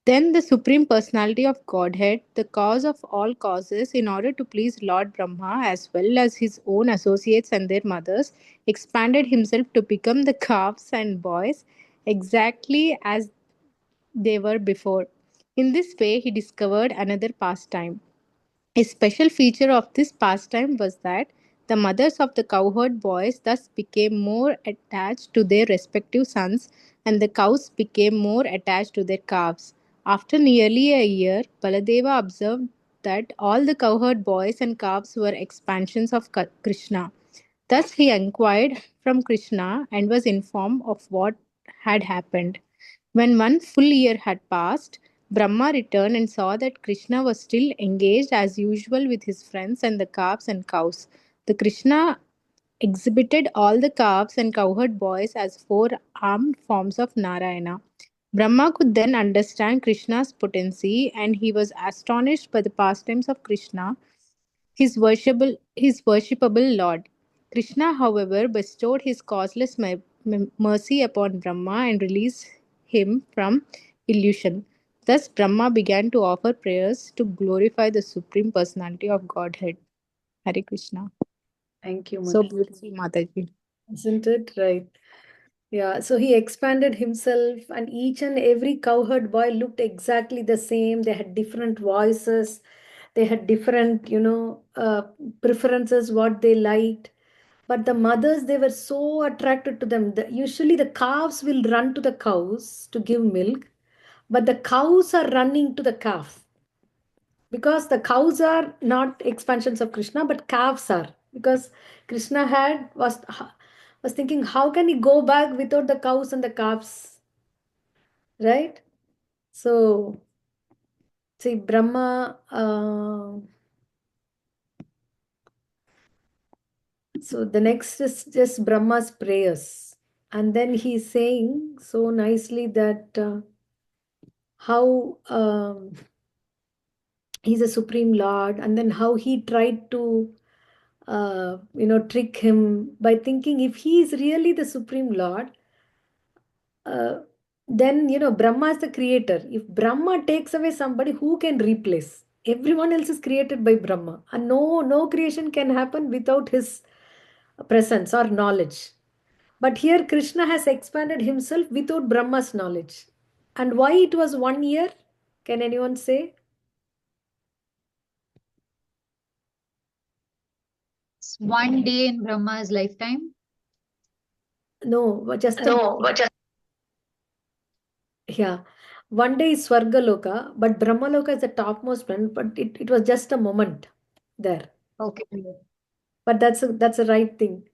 Then the Supreme Personality of Godhead, the cause of all causes, in order to please Lord Brahma as well as his own associates and their mothers, expanded himself to become the calves and boys exactly as they were before. In this way, he discovered another pastime. A special feature of this pastime was that the mothers of the cowherd boys thus became more attached to their respective sons, and the cows became more attached to their calves. After nearly a year, Baladeva observed that all the cowherd boys and calves were expansions of Krishna. Thus he inquired from Krishna and was informed of what had happened. When 1 full year had passed, Brahma returned and saw that Krishna was still engaged as usual with his friends and the calves and cows. The Krishna exhibited all the calves and cowherd boys as four-armed forms of Narayana. Brahma could then understand Krishna's potency, and he was astonished by the pastimes of Krishna, his worshipable Lord. Krishna, however, bestowed his causeless mercy upon Brahma and released him from illusion. Thus, Brahma began to offer prayers to glorify the Supreme Personality of Godhead. Hare Krishna. Thank you, So Mataji. beautiful, Mataji. Isn't it? Right. Yeah, so he expanded himself, and each and every cowherd boy looked exactly the same. They had different voices, they had different, preferences, what they liked. But the mothers, they were so attracted to them. Usually, the calves will run to the cows to give milk, but the cows are running to the calf because the cows are not expansions of Krishna, but calves are, because Krishna was thinking, how can he go back without the cows and the calves, right? So see, Brahma. So the next is just Brahma's prayers, and then he's saying so nicely that how he's a supreme lord, and then how he tried to trick him by thinking if he is really the supreme lord, uh, then Brahma is the creator. If Brahma takes away somebody, who can replace? Everyone else is created by Brahma, and no creation can happen without his presence or knowledge. But here Krishna has expanded himself without Brahma's knowledge. And why it was 1 year? Can anyone say? It's one day in Brahma's lifetime. No, just a No, but just yeah. 1 day is Swargaloka, but Brahmaloka is the topmost one, but it was just a moment there. okay. But that's a right thing.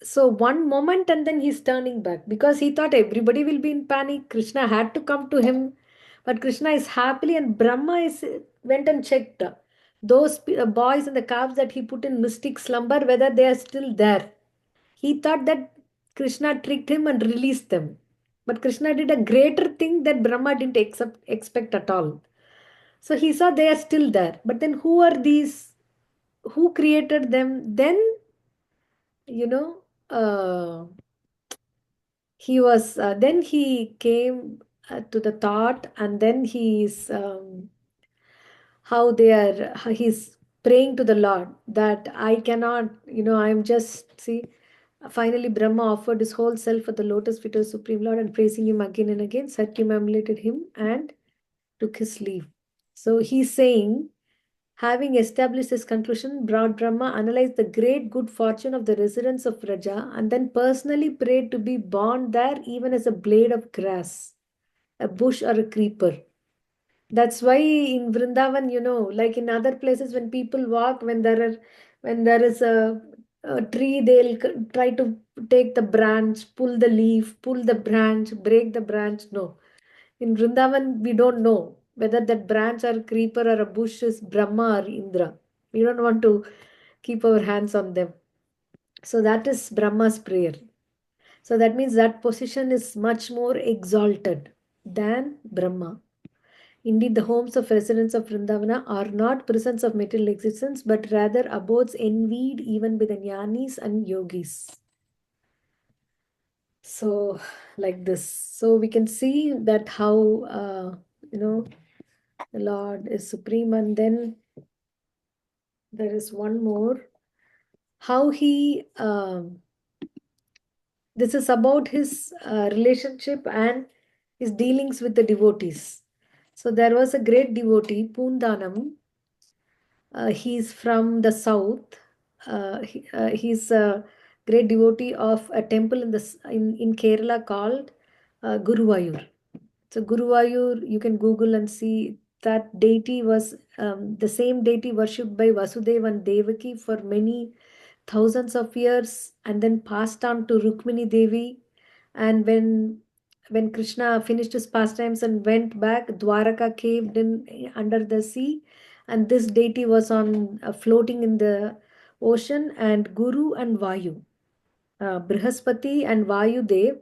So one moment and then he's turning back because he thought everybody will be in panic. Krishna had to come to him, but Krishna is happily, and Brahma is went and checked those boys and the calves that he put in mystic slumber, whether they are still there. He thought that Krishna tricked him and released them. But Krishna did a greater thing that Brahma didn't expect at all. So he saw they are still there. But then who are these? Who created them? Then, you know, then he came to the thought, and then he's praying to the Lord that I cannot, I'm just, see, finally Brahma offered his whole self at the lotus feet of the Supreme Lord and praising him again and again, circumambulated him and took his leave. So he's saying, having established this conclusion, Brahma analyzed the great good fortune of the residents of Raja and then personally prayed to be born there even as a blade of grass, a bush or a creeper. That's why in Vrindavan, like in other places, when people walk, when there is a tree, they'll try to take the branch, pull the leaf, pull the branch, break the branch. No. In Vrindavan, we don't know whether that branch or creeper or a bush is Brahma or Indra. We don't want to keep our hands on them. So that is Brahma's prayer. So that means that position is much more exalted than Brahma. Indeed, the homes of residents of Vrindavana are not prisons of material existence, but rather abodes envied even by the jnanis and yogis. So, like this. So we can see that how, the Lord is supreme. And then there is one more. How he, this is about his relationship and his dealings with the devotees. So there was a great devotee, Poondanam. He's from the south. He's a great devotee of a temple in Kerala called Guruvayur. So Guruvayur, you can Google and see that deity was the same deity worshipped by Vasudeva and Devaki for many thousands of years, and then passed on to Rukmini Devi. And when Krishna finished his pastimes and went back, Dwaraka caved in under the sea, and this deity was on floating in the ocean. And Guru and Vayu, Brihaspati and Vayu Dev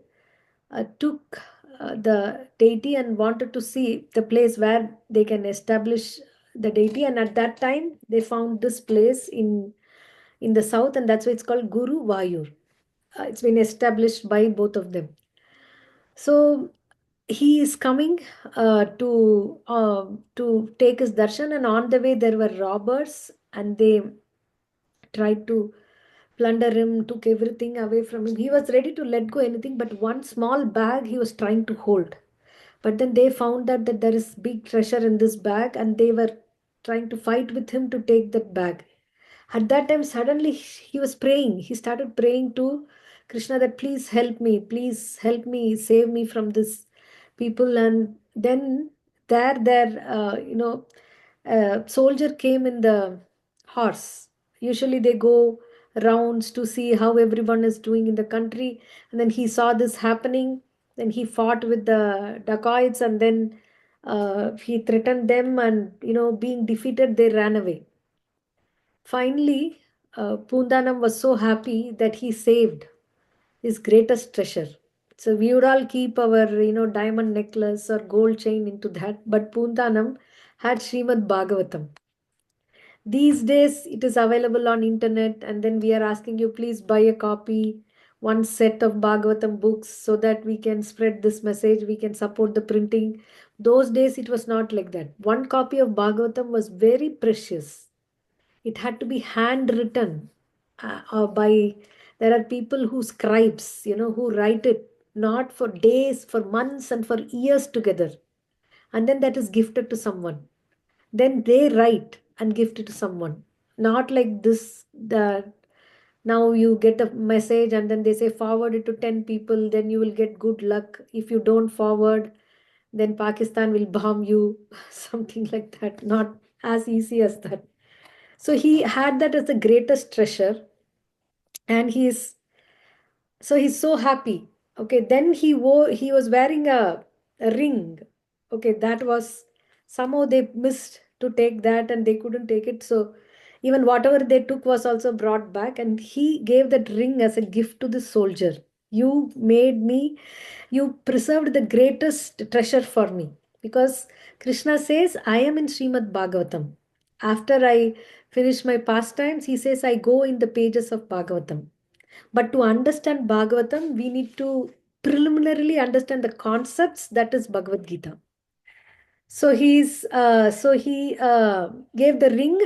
took the deity and wanted to see the place where they can establish the deity. And at that time, they found this place in the south, and that's why it's called Guru Vayur. It's been established by both of them. So he is coming to take his darshan, and on the way there were robbers, and they tried to plunder him, took everything away from him. He was ready to let go anything, but one small bag he was trying to hold. But then they found that there is big treasure in this bag, and they were trying to fight with him to take that bag. At that time, suddenly he was praying. He started praying to Krishna that please help me, save me from this people. And then a soldier came in the horse. Usually they go rounds to see how everyone is doing in the country. And then he saw this happening. Then he fought with the dacoits, and then he threatened them, and being defeated, they ran away. Finally, Poondanam was so happy that he saved his greatest treasure. So we would all keep our, diamond necklace or gold chain into that. But Puntanam had Srimad Bhagavatam. These days it is available on internet, and then we are asking you, please buy a copy, one set of Bhagavatam books, so that we can spread this message, we can support the printing. Those days it was not like that. One copy of Bhagavatam was very precious. It had to be handwritten by, there are people who scribes, who write it, not for days, for months, and for years together. And then that is gifted to someone. Then they write and gift it to someone. Not like this, that now you get a message and then they say forward it to 10 people, then you will get good luck. If you don't forward, then Pakistan will bomb you. Something like that. Not as easy as that. So he had that as the greatest treasure, and he's so happy. Okay, then he was wearing a ring. Okay, that was, somehow they missed to take that and they couldn't take it. So even whatever they took was also brought back, and he gave that ring as a gift to the soldier. You made me, you preserved the greatest treasure for me. Because Krishna says, I am in Srimad Bhagavatam. After I finish my pastimes, he says, I go in the pages of Bhagavatam. But to understand Bhagavatam, we need to preliminarily understand the concepts, that is Bhagavad Gita. So he gave the ring,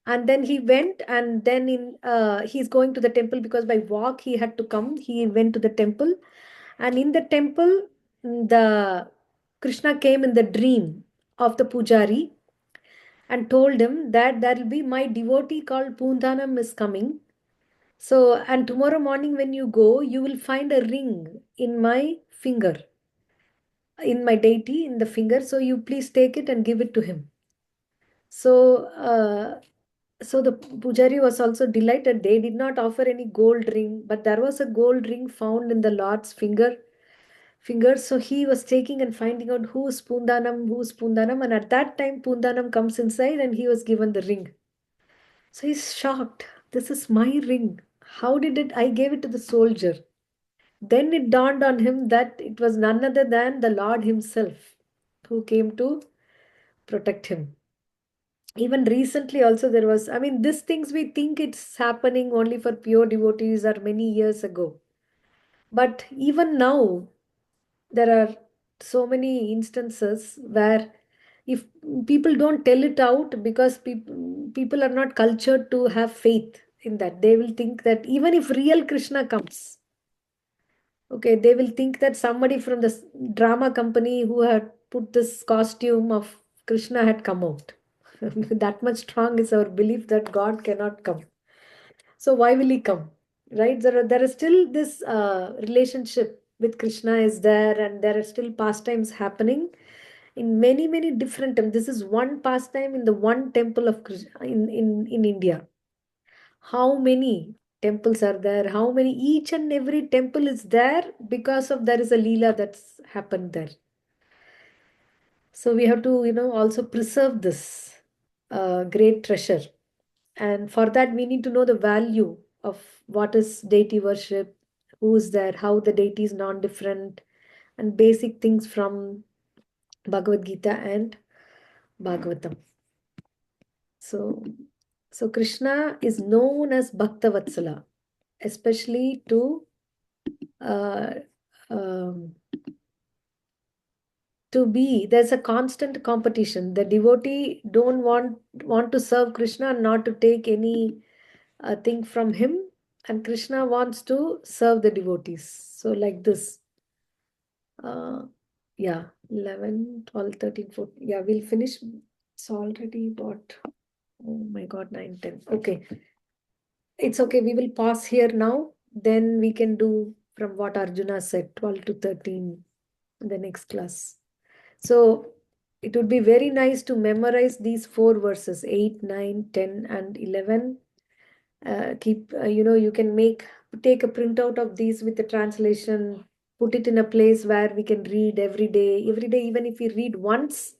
and then he went, and then he's going to the temple, because by walk he had to come. He went to the temple, and in the temple, the Krishna came in the dream of the pujari and told him that there will be my devotee called Pundanam is coming. So, and tomorrow morning when you go, you will find a ring in my finger, in my deity, in the finger. So you please take it and give it to him. So, so the pujari was also delighted. They did not offer any gold ring, but there was a gold ring found in the Lord's finger. So he was taking and finding out who's Pundanam. And at that time, Pundanam comes inside and he was given the ring. So he's shocked. This is my ring. How did it? I gave it to the soldier. Then it dawned on him that it was none other than the Lord himself who came to protect him. Even recently also there was, I mean, these things we think it's happening only for pure devotees or many years ago. But even now, there are so many instances where if people don't tell it out, because people are not cultured to have faith in that, they will think that even if real Krishna comes, okay, they will think that somebody from the drama company who had put this costume of Krishna had come out. That much strong is our belief that God cannot come. So why will he come? Right? There is still this relationship with Krishna is there, and there are still pastimes happening in many, many different temples. This is one pastime in the one temple of Krishna in India. How many temples are there? How many? Each and every temple is there because of there is a Leela that's happened there. So we have to, also preserve this great treasure. And for that, we need to know the value of what is deity worship, who is there, how the deity is non-different, and basic things from Bhagavad Gita and Bhagavatam. So Krishna is known as Bhakta Vatsala, especially uh, um, to be, there's a constant competition. The devotee don't want to serve Krishna and not to take any thing from him, and Krishna wants to serve the devotees. So like this, yeah, 11, 12, 13, 14. Yeah, we'll finish. It's already what? Oh my God, 9, 10. Okay. It's okay. We will pause here now. Then we can do from what Arjuna said, 12 to 13 in the next class. So it would be very nice to memorize these 4 verses, 8, 9, 10, and 11. You can take a printout of these with the translation, put it in a place where we can read every day, even if we read once,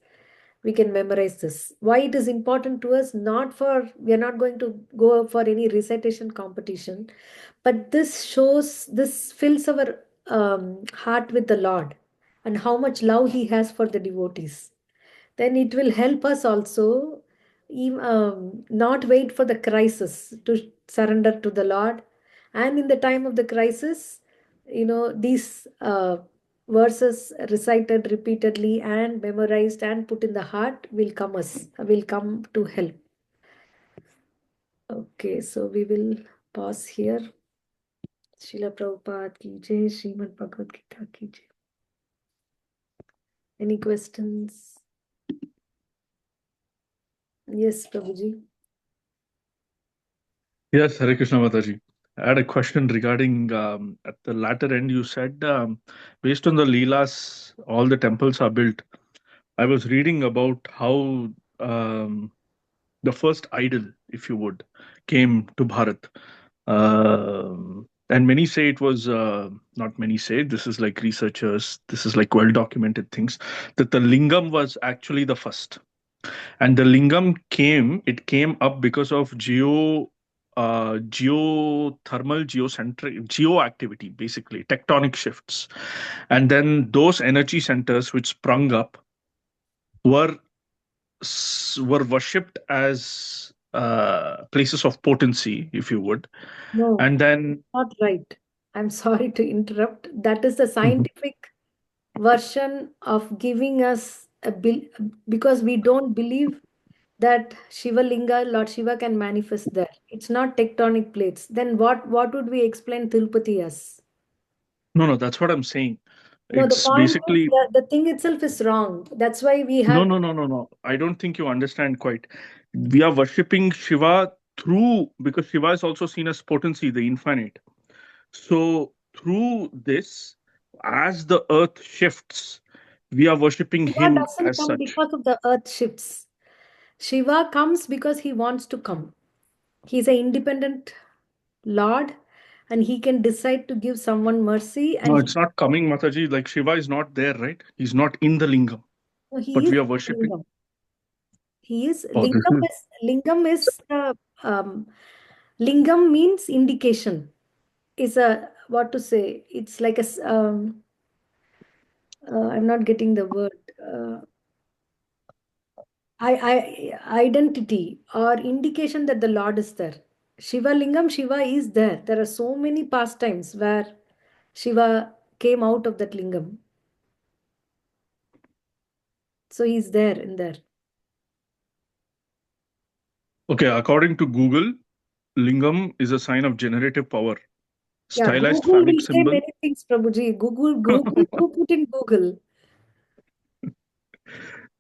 we can memorize this. Why it is important to us? We are not going to go for any recitation competition, but this fills our heart with the Lord and how much love he has for the devotees, then it will help us also not wait for the crisis to surrender to the Lord. And in the time of the crisis, these verses recited repeatedly and memorized and put in the heart will come to help. Okay, so we will pause here. Srila Prabhupada ki jai, Srimad Bhagavad Gita ki jai. Any questions? Yes, Prabhuji. Yes, Hare Krishna Mataji. I had a question regarding at the latter end. You said based on the Leelas, all the temples are built. I was reading about how the first idol, if you would, came to Bharat. And many say it was, not many say, this is like researchers, this is like well documented things, that the lingam was actually the first. And the lingam came up because of geothermal, geo activity, basically, tectonic shifts. And then those energy centers which sprung up were worshipped as places of potency, if you would. No, And then not right. I'm sorry to interrupt. That is the scientific version of giving us because we don't believe that Shiva Linga, Lord Shiva can manifest there. It's not tectonic plates. Then what would we explain Tirupati as? no, that's what I'm saying. No, the It's point is basically the thing itself is wrong. That's why we no, have no, no, no, no. I don't think you understand quite. We are worshipping Shiva through, because Shiva is also seen as potency, the infinite. So through this, as the earth shifts, we are worshipping Shiva him doesn't as come such. because of the earth shifts. Shiva comes because he wants to come. He's an independent Lord and he can decide to give someone mercy No, and it's not coming, Mataji. Like Shiva is not there, right? He's not in the lingam, he but is we are worshipping. lingam. He is Oh, this is lingam is lingam means indication. Is a what to say? It's like I'm not getting the word. Identity or indication that the Lord is there. Shiva Lingam, Shiva is there. There are so many pastimes where Shiva came out of that lingam. So he's there in there. okay. According to Google, lingam is a sign of generative power. Yeah, Stylized Google phallic will say symbol. many things, Prabhuji. Google, you put in Google.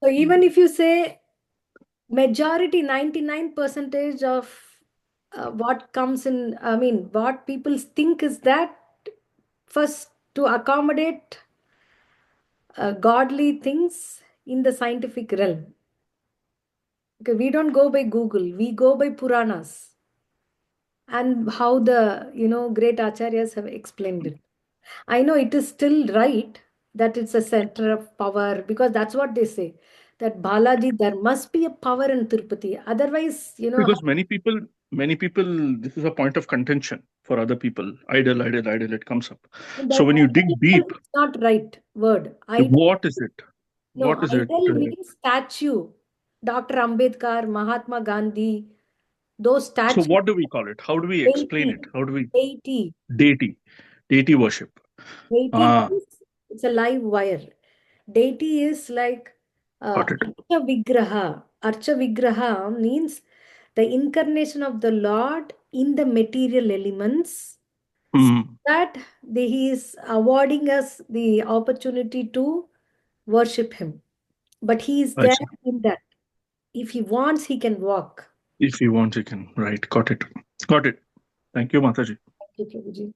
So even if you say majority, 99 percentage of what comes in, I mean, what people think is that first to accommodate godly things in the scientific realm. Okay, we don't go by Google, we go by Puranas and how the great acharyas have explained it. I know it is still right that it's a center of power because that's what they say. That Balaji, there must be a power in Tirupati. Otherwise, Because many people, this is a point of contention for other people. Idol, idol, idol, it comes up. So that when you idol dig deep, itself is not right word. Idol, what is it? no, What is it? idol means statue. Dr. Ambedkar, Mahatma Gandhi, those So statues, what do we call it? How do we explain deity, it? How do we deity, deity, deity worship? deity Ah, means it's a live wire. Deity is like got it. Archa Vigraha. Archa Vigraha means the incarnation of the Lord in the material elements, so Hmm. that he is awarding us the opportunity to worship him. But he is I there see. in that. If he wants, he can walk. If you want, you can. Right. Got it. Got it. Thank you, Mataji. Thank you, Prabhuji.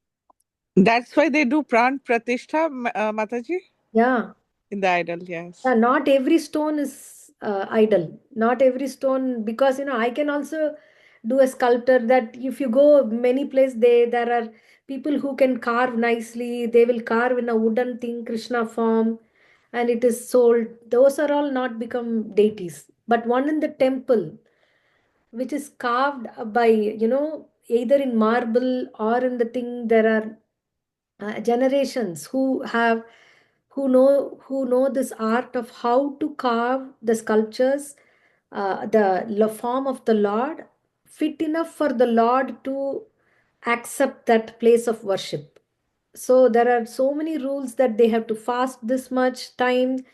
That's why they do pran pratishtha, Mataji, Yeah. in the idol. Yes. Yeah, not every stone is idol. Not every stone, because I can also do a sculptor that if you go many places, there are people who can carve nicely. They will carve in a wooden thing, Krishna form, and it is sold. Those are all not become deities. But one in the temple, which is carved by, either in marble or in the thing, there are generations who know this art of how to carve the sculptures, the form of the Lord fit enough for the Lord to accept that place of worship. So there are so many rules that they have to fast this much time,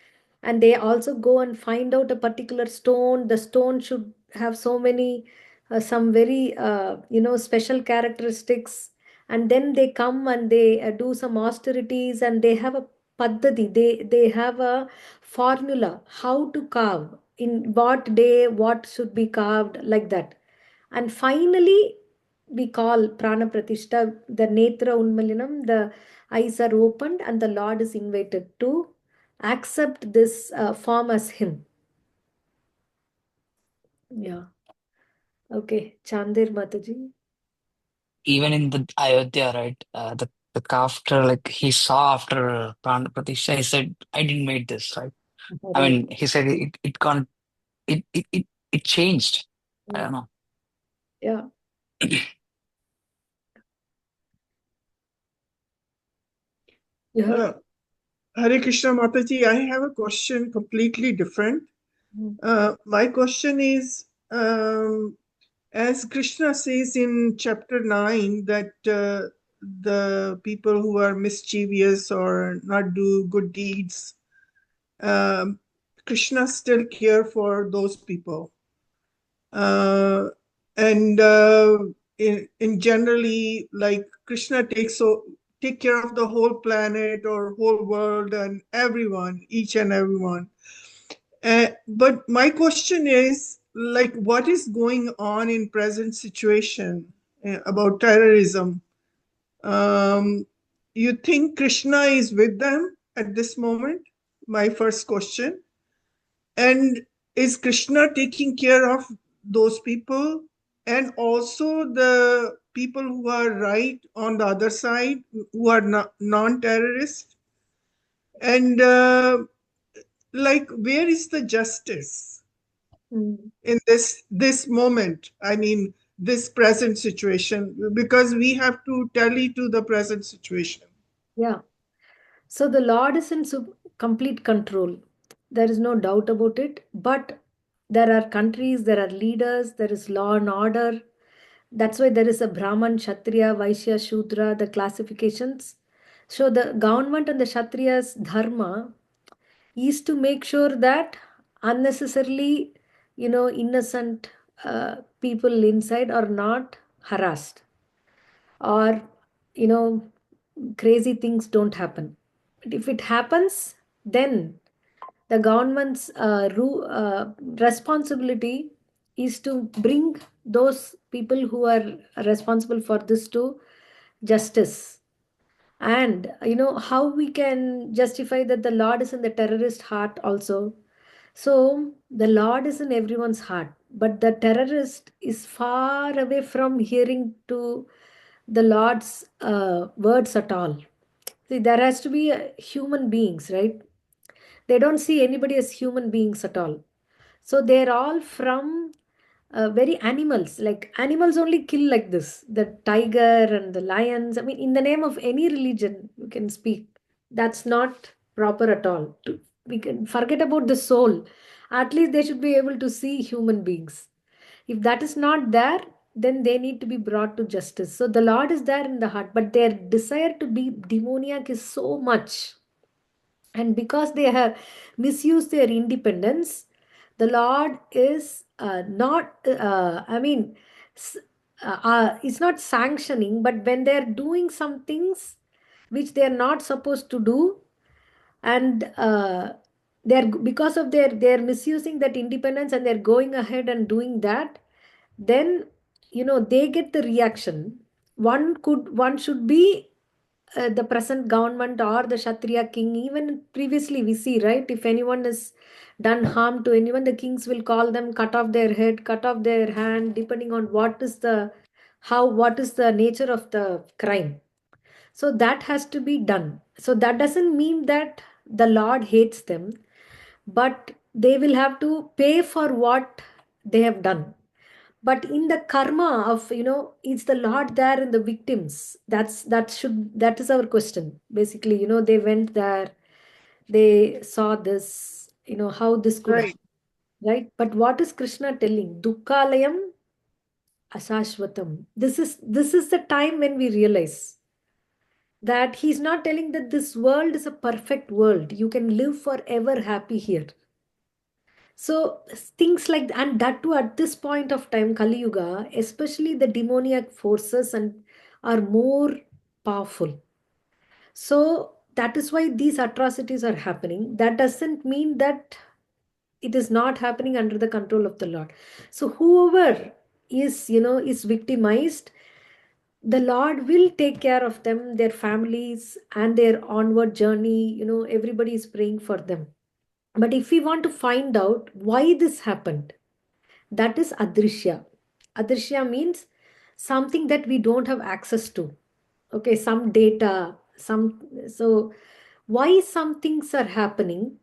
and they also go and find out a particular stone. The stone should have so many some very special characteristics, and then they come and they do some austerities, and they have a paddhati, they have a formula how to carve, in what day what should be carved, like that. And finally we call prana pratishta, the netra unmalinam, the eyes are opened and the Lord is invited to accept this form as him. Yeah. Okay. Chandir Mataji. Even in the Ayodhya, right? The after, like, he saw after Pran Pratishtha, he said, "I didn't make this," right? I mean, he said it can't. It changed. I don't know. Yeah. Uh, Hare Krishna Mataji, I have a question completely different. My question is, as Krishna says in chapter 9, that the people who are mischievous or not do good deeds, Krishna still care for those people. And in generally, like, Krishna take care of the whole planet or whole world and everyone, each and everyone. But my question is, like, what is going on in present situation about terrorism? You think Krishna is with them at this moment? My first question. And is Krishna taking care of those people, and also the people who are right on the other side, who are non-terrorist? And like, where is the justice in this moment? I mean, this present situation, because we have to tally to the present situation. Yeah. So the Lord is in complete control. There is no doubt about it. But there are countries, there are leaders, there is law and order. That's why there is a Brahman, Kshatriya, Vaishya, Shudra, the classifications. So the government and the Kshatriya's dharma is to make sure that unnecessarily, innocent people inside are not harassed, or, you know, crazy things don't happen. But if it happens, then the government's responsibility is to bring those people who are responsible for this to justice. And how we can justify that the Lord is in the terrorist heart also. So the Lord is in everyone's heart, but the terrorist is far away from hearing to the Lord's words at all. See, there has to be human beings, right? They don't see anybody as human beings at all. So they're all from very animals. Like, animals only kill like this. The tiger and the lions. I mean, in the name of any religion, you can speak. That's not proper at all. We can forget about the soul. At least they should be able to see human beings. If that is not there, then they need to be brought to justice. So the Lord is there in the heart, but their desire to be demoniac is so much. And because they have misused their independence, the Lord is not, s- it's not sanctioning, but when they're doing some things which they're not supposed to do, and they're, because of they're misusing that independence and they're going ahead and doing that, then they get the reaction. One should be the present government or the Kshatriya king. Even previously we see, right, if anyone has done harm to anyone, the kings will call them, cut off their head, cut off their hand, depending on what is the nature of the crime. So that has to be done. So that doesn't mean that the Lord hates them, but they will have to pay for what they have done. But in the karma of, is the Lord there in the victims? That is our question. Basically, they went there, they saw this, how this could Right. happen, right? But what is Krishna telling? Dukkalayam asashvatam. This is the time when we realize that he's not telling that this world is a perfect world. You can live forever happy here. So things like, and that too at this point of time, Kali Yuga, especially the demoniac forces and are more powerful. So that is why these atrocities are happening. That doesn't mean that it is not happening under the control of the Lord. So whoever is victimized, the Lord will take care of them, their families, and their onward journey. Everybody is praying for them. But if we want to find out why this happened, that is adrishya. Adrishya means something that we don't have access to. Okay, some data, so why some things are happening,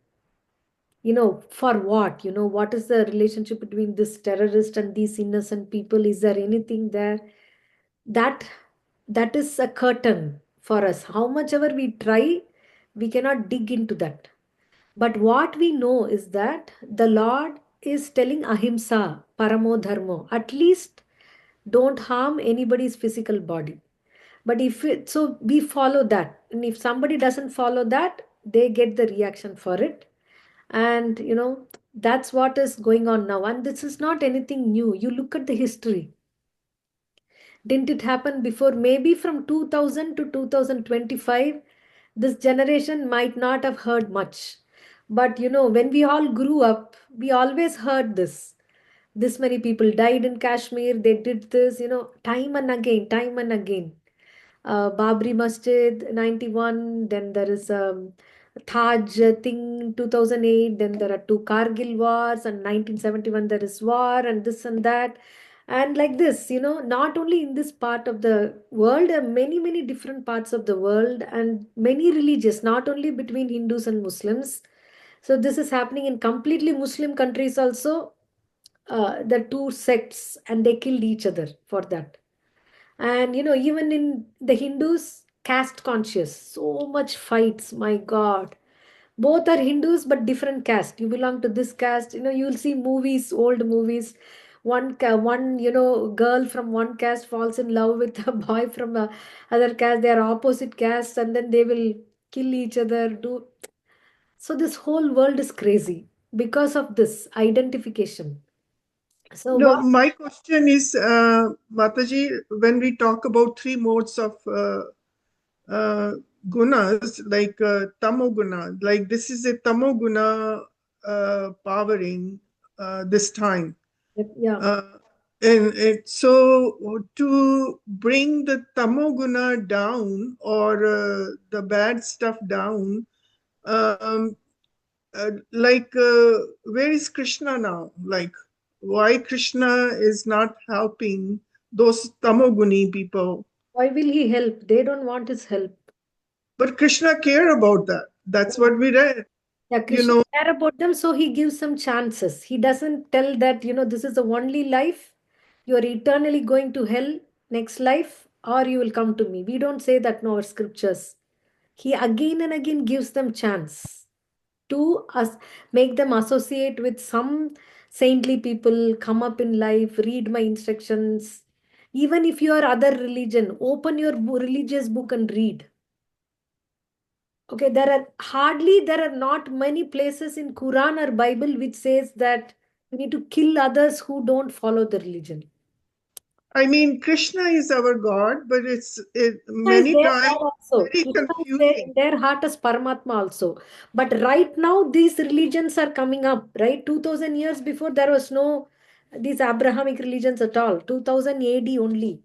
for what? What is the relationship between this terrorist and these innocent people? Is there anything there? That that is a curtain for us. How much ever we try, we cannot dig into that. But what we know is that the Lord is telling ahimsa, paramo dharmo. At least don't harm anybody's physical body. But so we follow that. And if somebody doesn't follow that, they get the reaction for it. And that's what is going on now. And this is not anything new. You look at the history. Didn't it happen before? Maybe from 2000 to 2025, this generation might not have heard much. But when we all grew up, we always heard this. This many people died in Kashmir, they did this, time and again, time and again. Babri Masjid 91, then there is Taj thing 2008, then there are two Kargil wars, and 1971 there is war, and this and that. And like this, not only in this part of the world, many, many different parts of the world, and many religious, not only between Hindus and Muslims. So this is happening in completely Muslim countries also. The two sects, and they killed each other for that. And even in the Hindus, caste conscious, so much fights, my God. Both are Hindus, but different caste. You belong to this caste. You'll see movies, old movies. One girl from one caste falls in love with a boy from a other caste. They are opposite castes, and then they will kill each other. So this whole world is crazy because of this identification. So No, what? my question is, Mataji, when we talk about three modes of gunas, like tamo guna, like this is a tamo guna powering this time. Yeah. So to bring the tamo guna down, or the bad stuff down, where is Krishna now? Like, why Krishna is not helping those tamoguni people? Why will he help? They don't want his help. But Krishna care about that. That's what we read. Yeah, Krishna care about them, so he gives some chances. He doesn't tell that, this is the only life. You are eternally going to hell next life, or you will come to me. We don't say that in our scriptures. He again and again gives them chance to us, make them associate with some saintly people, come up in life, read my instructions. Even if you are other religion, open your religious book and read. Okay, there are not many places in Quran or Bible which says that we need to kill others who don't follow the religion. I mean, Krishna is our God, but it's Krishna is many there times also. very Krishna is there confusing. in their heart as Paramatma also. But right now, these religions are coming up, right? 2000 years before, there was no these Abrahamic religions at all. 2000 AD only.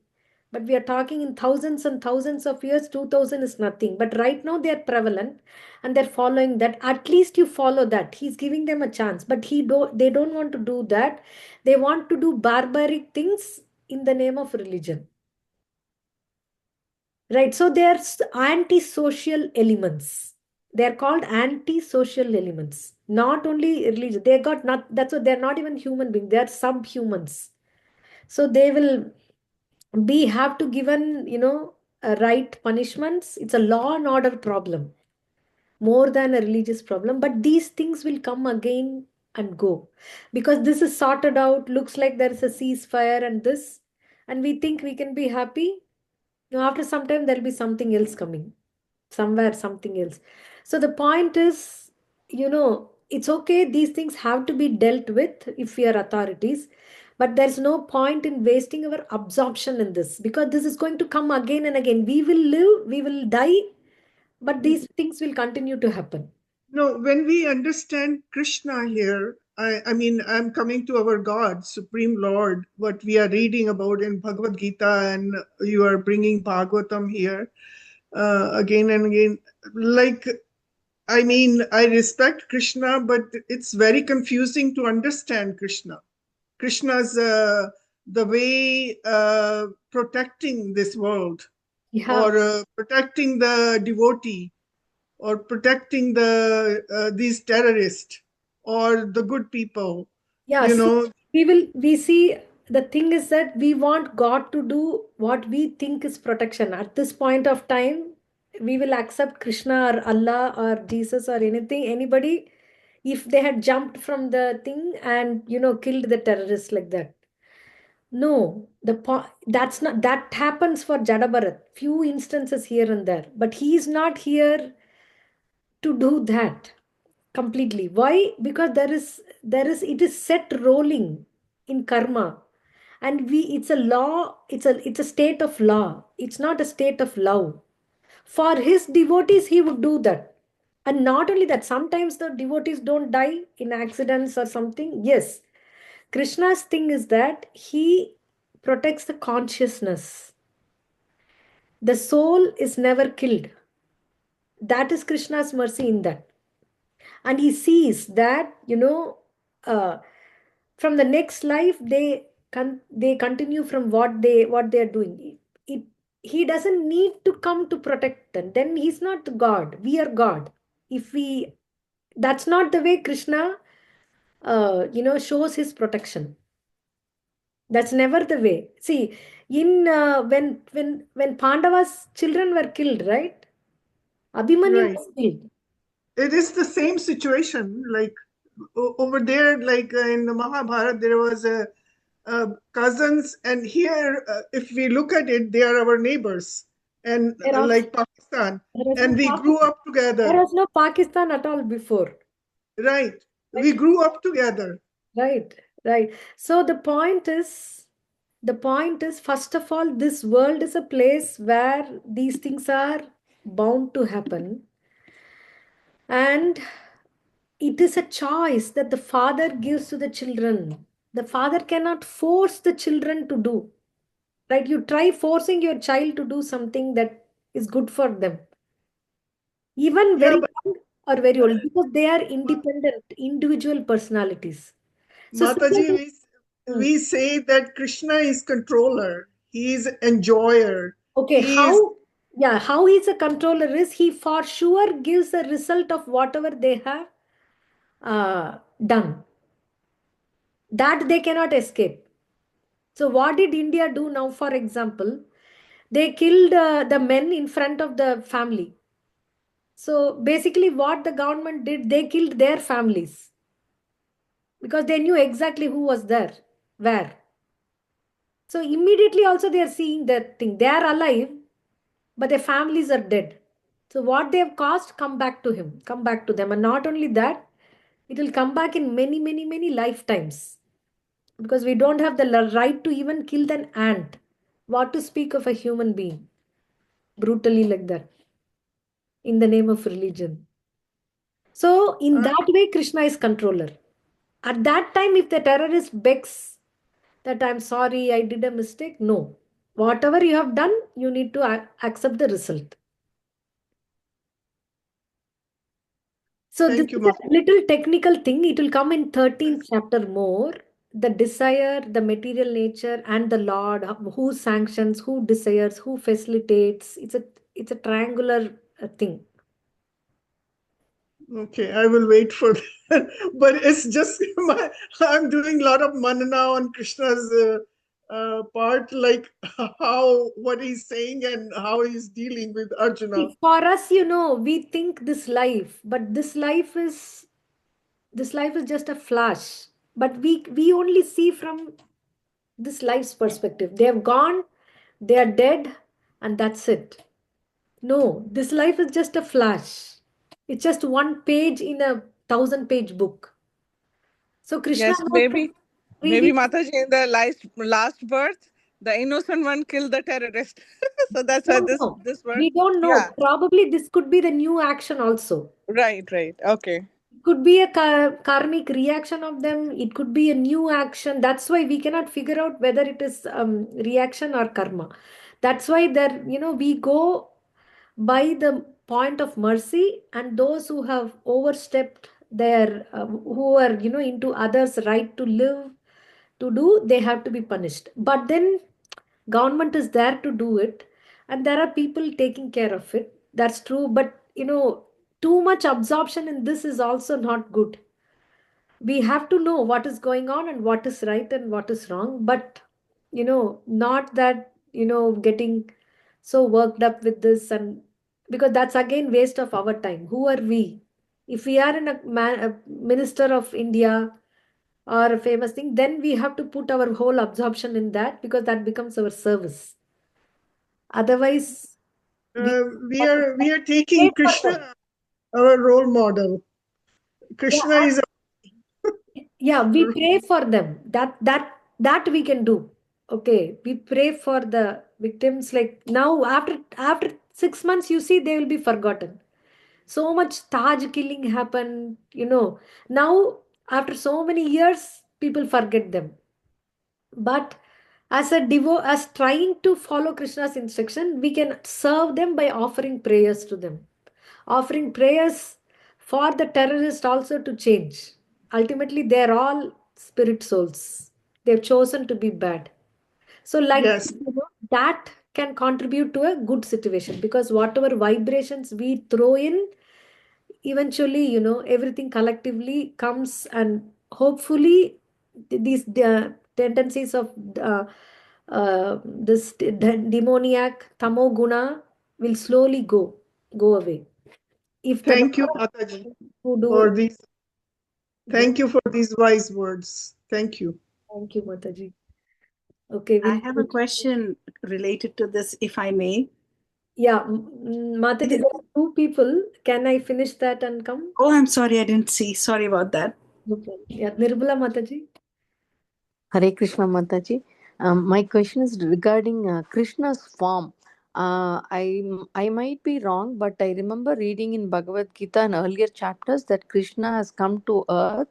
But we are talking in thousands and thousands of years, 2000 is nothing. But right now, they are prevalent and they're following that. At least you follow that. He's giving them a chance. But they don't want to do that. They want to do barbaric things in the name of religion. Right, so there's antisocial elements. They're called antisocial elements. Not only religion, they got not that's what they're not even human beings, they're subhumans. So they will be have to given, right punishments. It's a law and order problem more than a religious problem. But these things will come again and go, because this is sorted out. Looks like there is a ceasefire and this, and we think we can be happy. Now, after some time, there'll be something else coming, somewhere, something else. So the point is, it's okay. These things have to be dealt with if we are authorities. But there's no point in wasting our absorption in this, because this is going to come again and again. We will live, we will die, but these things will continue to happen. No, when we understand Krishna here, I mean, I'm coming to our God, Supreme Lord, what we are reading about in Bhagavad Gita, and you are bringing Bhagavatam here again and again. Like, I mean, I respect Krishna, but it's very confusing to understand Krishna. Krishna's the way protecting this world, or protecting the devotee, or protecting these terrorists, or the good people. Yeah, we see the thing is that we want God to do what we think is protection. At this point of time, we will accept Krishna or Allah or Jesus or anybody, if they had jumped from the thing and killed the terrorists like that. No, that's not, that happens for Jada Bharat. Few instances here and there, but he is not here to do that completely. Why? Because it is set rolling in karma, and it's a law. It's a state of law. It's not a state of love. For his devotees, he would do that. And not only that, sometimes the devotees don't die in accidents or something. Yes, Krishna's thing is that he protects the consciousness. The soul is never killed. That is Krishna's mercy in that. And he sees that, uh, from the next life, they continue from what they are doing. He doesn't need to come to protect them. Then he's not God. We are God. If we That's not the way Krishna shows his protection. That's never the way. See, in when Pandava's children were killed, right? Abhimanyu Right. was killed. It is the same situation. Like over there, like in the Mahabharata, there was a cousins, and here, if we look at it, they are our neighbors, and like Pakistan, and we grew up together. There was no Pakistan at all before. Right. We grew up together. Right, right. So the point is, first of all, this world is a place where these things are bound to happen. And it is a choice that the father gives to the children. The father cannot force the children to do. Right? You try forcing your child to do something that is good for them. Even very young or very old, because they are independent, individual personalities. So Mataji, we say that Krishna is controller. He is enjoyer. Okay, how he's a controller is, he for sure gives a result of whatever they have done. That they cannot escape. So what did India do now, for example? They killed the men in front of the family. So basically what the government did, they killed their families. Because they knew exactly who was there, where. So immediately also they are seeing that thing. They are alive, but their families are dead. So what they have caused, come back to him, come back to them. And not only that, it will come back in many, many, many lifetimes. Because we don't have the right to even kill an ant. What to speak of a human being? Brutally like that. In the name of religion. So in that way, Krishna is controller. At that time, if the terrorist begs that I'm sorry, I did a mistake, no. Whatever you have done, you need to accept the result. So this is a little technical thing. It will come in 13th chapter more. The desire, the material nature, and the Lord, who sanctions, who desires, who facilitates. It's a triangular thing. Okay, I will wait for that. But it's just I'm doing a lot of manana on Krishna's part, like what he's saying and how he's dealing with Arjuna. For us, we think this life, but this life is just a flash. But we only see from this life's perspective. They have gone, they are dead, and that's it. No, this life is just a flash. It's just one page in a 1,000-page book. So Krishna Yes, was maybe really Mataji in the last birth, the innocent one killed the terrorist. So that's why don't this know. this birth. We don't know. Yeah, Probably this could be the new action also. right. Okay. It could be a karmic reaction of them. It could be a new action. That's why we cannot figure out whether it is reaction or karma. That's why we go by the point of mercy, and those who have overstepped their who are into others right to live, to do, they have to be punished. But then government is there to do it, and there are people taking care of it. That's true, but too much absorption in this is also not good. We have to know what is going on and what is right and what is wrong, but not that getting so worked up with this, and because that's again waste of our time. Who are we? If we are in a minister of India or a famous thing, then we have to put our whole absorption in that, because that becomes our service. Otherwise, we We are pray taking for them. Krishna our role model. Yeah, Krishna is yeah, we pray for them. That we can do. Okay, we pray for the victims. Like now, after 6 months, you see they will be forgotten. So much Taj killing happened. Now after so many years, people forget them. But as trying to follow Krishna's instruction, we can serve them by offering prayers to them, offering prayers for the terrorist also to change. Ultimately, they're all spirit souls. They've chosen to be bad. So, like yes. that can contribute to a good situation, because whatever vibrations we throw in, eventually, everything collectively comes, and hopefully, these tendencies of this demoniac tamoguna will slowly go away. If the Thank you, number of Mataji, people who do, for these. yeah, Thank you for these wise words. Thank you. thank you, Mataji. Okay, I we'll have a question related to this, if I may. yeah, Mataji, there are two people. Can I finish that and come? Oh, I'm sorry, I didn't see. Sorry about that. No problem. Yeah, Nirbala Mataji. Hare Krishna Mataji. My question is regarding Krishna's form. I might be wrong, but I remember reading in Bhagavad Gita in earlier chapters that Krishna has come to earth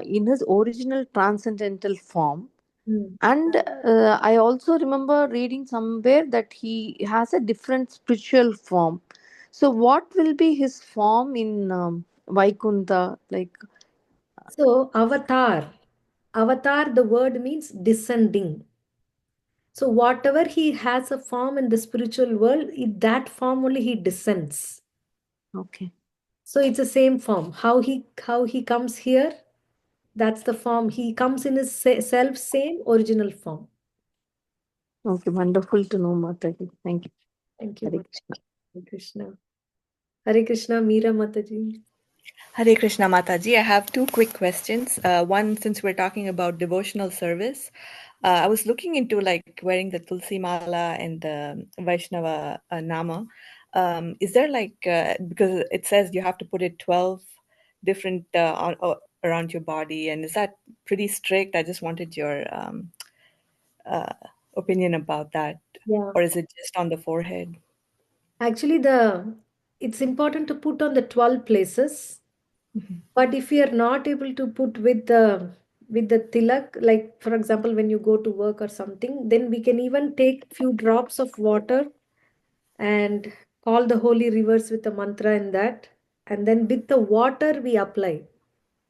in his original transcendental form. And I also remember reading somewhere that he has a different spiritual form. So, what will be his form in Vaikuntha? Like, So, avatar, the word means descending. So, whatever he has a form in the spiritual world, in that form only he descends. okay. So, it's the same form. How he comes here, that's the form. He comes in his self same original form. Okay, wonderful to know, Mataji. Thank you. Thank you, Hare Mataji. Krishna. Hare Krishna. Hare Krishna, Meera Mataji. Hare Krishna Mataji. I have two quick questions. One, since we're talking about devotional service, I was looking into like wearing the Tulsi Mala and the Vaishnava Nama. Is there like, because it says you have to put it 12 different around your body, and is that pretty strict? I just wanted your uh, opinion about that. Yeah. Or is it just on the forehead? Actually, it's important to put on the 12 places. But if you are not able to put with the tilak, like for example, when you go to work or something, then we can even take few drops of water and call the holy rivers with the mantra in that, and then with the water we apply.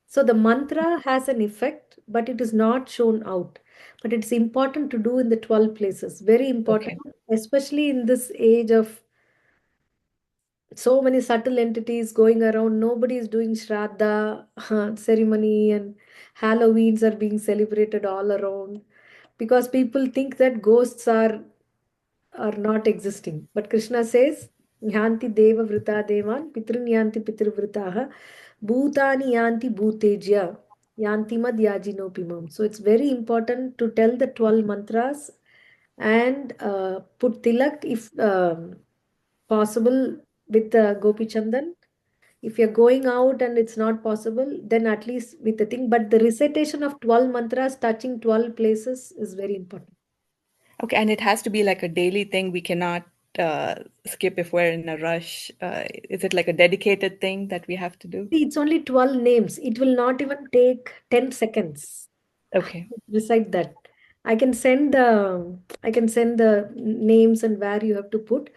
So the mantra has an effect, but it is not shown out. But it's important to do in the 12 places. Very important, especially in this age of so many subtle entities going around. Nobody is doing Shraddha ceremony, and Halloweens are being celebrated all around. because people think that ghosts are not existing. But Krishna says, Yanti Deva Vrita Devan, Pitrin Yanti Pitrivritaha, Bhutani Yanti Bhutejya, Yanti Mad Yajino Pimam. So it's very important to tell the 12 mantras and put tilak if possible with Gopi Chandan. If you're going out and it's not possible, then at least with the thing. But the recitation of 12 mantras touching 12 places is very important. Okay, and it has to be like a daily thing. We cannot skip if we're in a rush. Is it like a dedicated thing that we have to do? See, it's only 12 names. It will not even take 10 seconds. Okay. Recite that. I can send the names and where you have to put.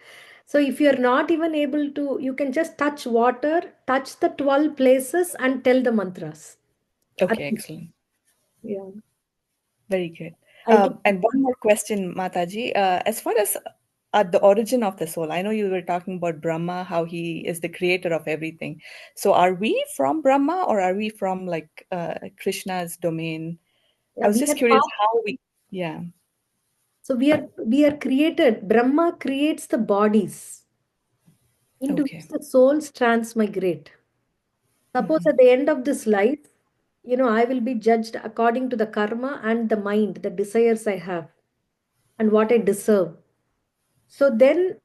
So if you're not even able to, you can just touch water, touch the 12 places and tell the mantras. Okay, excellent. Yeah. Very good. I think And one more question, Mataji. As far as the origin of the soul, I know you were talking about Brahma, how he is the creator of everything. So are we from Brahma or are we from like Krishna's domain? yeah, I was we just are curious part. how we, yeah. So we are created. Brahma creates the bodies into Okay. which the souls transmigrate. Suppose Mhm. at the end of this life, I will be judged according to the karma and the mind, the desires I have, and what I deserve. So then,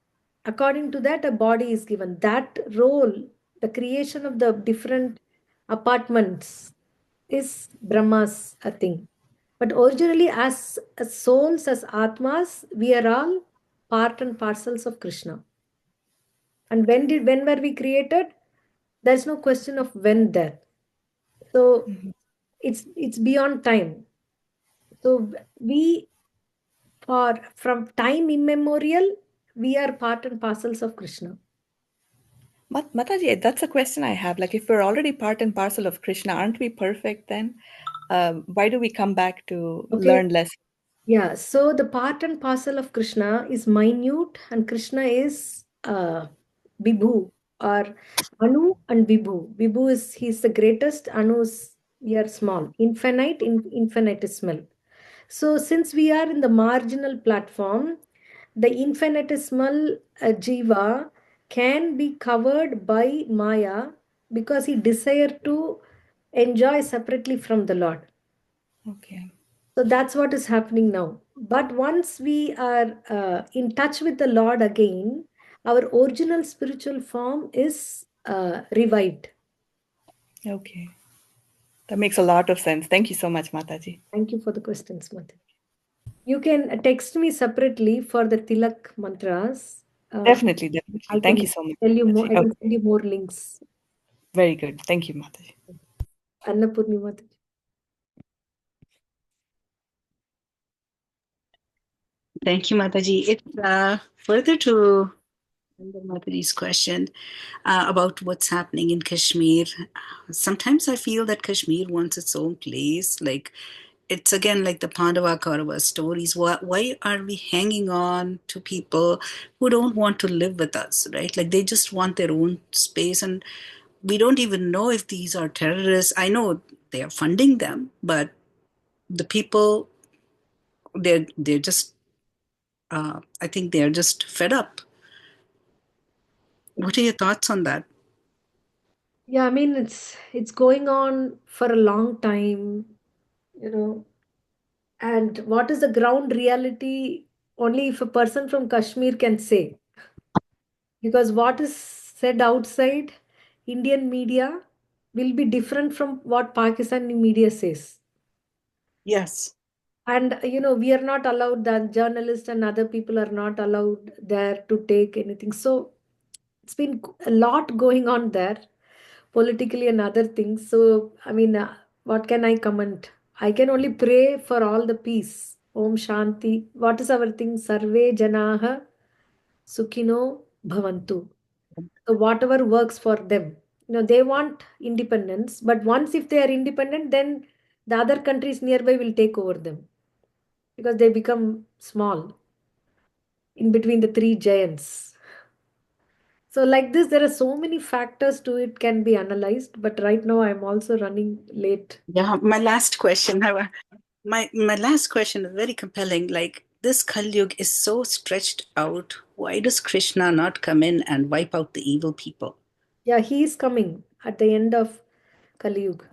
according to that, a body is given. That role, the creation of the different apartments, is Brahma's a thing. But originally, as souls, as Atmas, we are all part and parcels of Krishna. And when were we created? There's no question of when there. So it's beyond time. So we, from time immemorial, we are part and parcels of Krishna. Mataji, that's a question I have. Like, if we're already part and parcel of Krishna, aren't we perfect then? Why do we come back to Okay. learn less? Yeah. So the part and parcel of Krishna is minute, and Krishna is Vibhu, or Anu and Vibhu. Vibhu is he's the greatest. Anu is we are small, infinite, infinitesimal. So since we are in the marginal platform, the infinitesimal jiva can be covered by Maya because he desire to enjoy separately from the Lord. Okay. So that's what is happening now. But once we are in touch with the Lord again, our original spiritual form is revived. Okay. That makes a lot of sense. Thank you so much, Mataji. Thank you for the questions, Mata. You can text me separately for the Tilak mantras. Definitely, definitely. I Thank can you so much, tell you more. Mataji. I can Okay. send you more links. Very good. Thank you, Mataji. Annapurni Mataji. Thank you, Mataji. It's further to Mataji's question about what's happening in Kashmir. Sometimes I feel that Kashmir wants its own place. Like, it's again like the Pandava Kaurava stories. Why are we hanging on to people who don't want to live with us, right? Like, they just want their own space, and we don't even know if these are terrorists. I know they are funding them, but the people, they're just I think they're just fed up. What are your thoughts on that? Yeah, I mean it's going on for a long time, you know. And what is the ground reality? Only if a person from Kashmir can say. Because what is said outside Indian media will be different from what Pakistani media says. Yes. And we are not allowed, that journalists and other people are not allowed there to take anything. So it's been a lot going on there politically and other things. So I mean, what can I comment? I can only pray for all the peace. Om Shanti. What is our thing? Sarve Janaha Sukhino Bhavantu. So whatever works for them. They want independence, but once if they are independent, then the other countries nearby will take over them because they become small in between the three giants. So like this, there are so many factors to it can be analyzed, but right now I'm also running late. Yeah, my last question. My last question is very compelling. Like, this Kali Yuga is so stretched out. Why does Krishna not come in and wipe out the evil people? Yeah, he is coming at the end of Kali Yuga.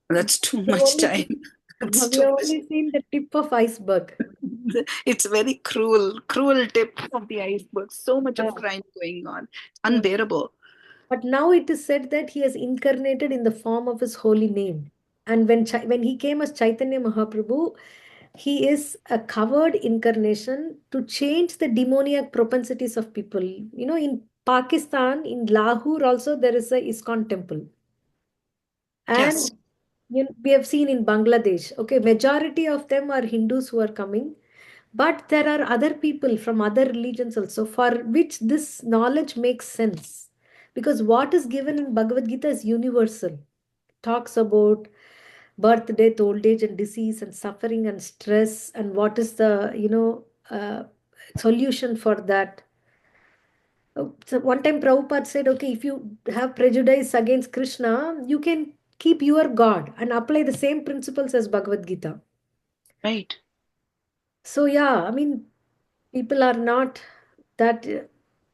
That's too We have much only time. seen, That's we too have much. only seen the tip of iceberg. It's very cruel tip of the iceberg. So much of crime going on. Unbearable. But now it is said that he has incarnated in the form of his holy name. And when he came as Chaitanya Mahaprabhu, he is a covered incarnation to change the demoniac propensities of people. You know, in Pakistan, in Lahore also, there is a ISKCON temple. Yes. And we have seen in Bangladesh, okay, majority of them are Hindus who are coming. But there are other people from other religions also for which this knowledge makes sense. Because what is given in Bhagavad Gita is universal. Talks about birth, death, old age, and disease, and suffering and stress, and what is the solution for that. So one time Prabhupada said, okay, if you have prejudice against Krishna, you can keep your God and apply the same principles as Bhagavad Gita. Right. So yeah, I mean, people are not that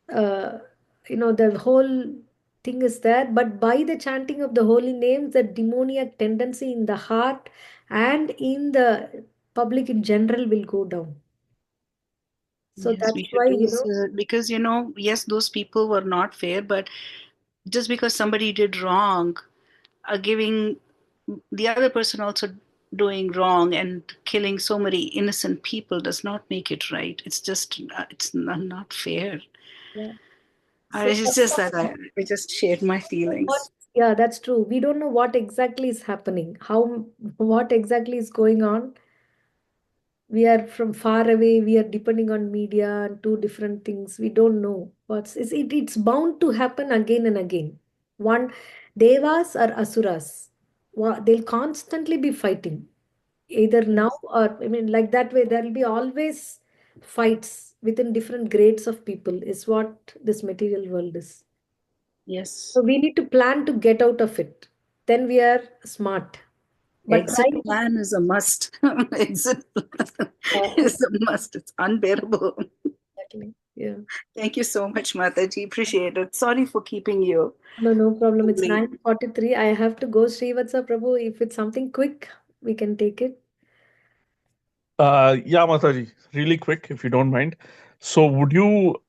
the whole thing is there, but by the chanting of the holy names, the demoniac tendency in the heart and in the public in general will go down. So Yes, that's we should why, do this because, yes, those people were not fair, but just because somebody did wrong, giving the other person also doing wrong and killing so many innocent people does not make it right. It's just, it's not fair. yeah. It's just that I just shared my feelings. Yeah, that's true. We don't know what exactly is happening, what exactly is going on. We are from far away, we are depending on media and two different things. We don't know it's bound to happen again and again. One, devas or asuras, they'll constantly be fighting, either now or I mean, like that way there will be always fights within different grades of people, is what this material world is. Yes. So we need to plan to get out of it. Then we are smart. But Exit plan is a must. Exit plan is a must. It's unbearable. Exactly. Yeah. Thank you so much, Mataji. Appreciate it. Sorry for keeping you. No problem. It's Late. 9:43. I have to go. Srivatsa Prabhu, if it's something quick, we can take it. Yeah, Mataji, really quick, if you don't mind. So, would you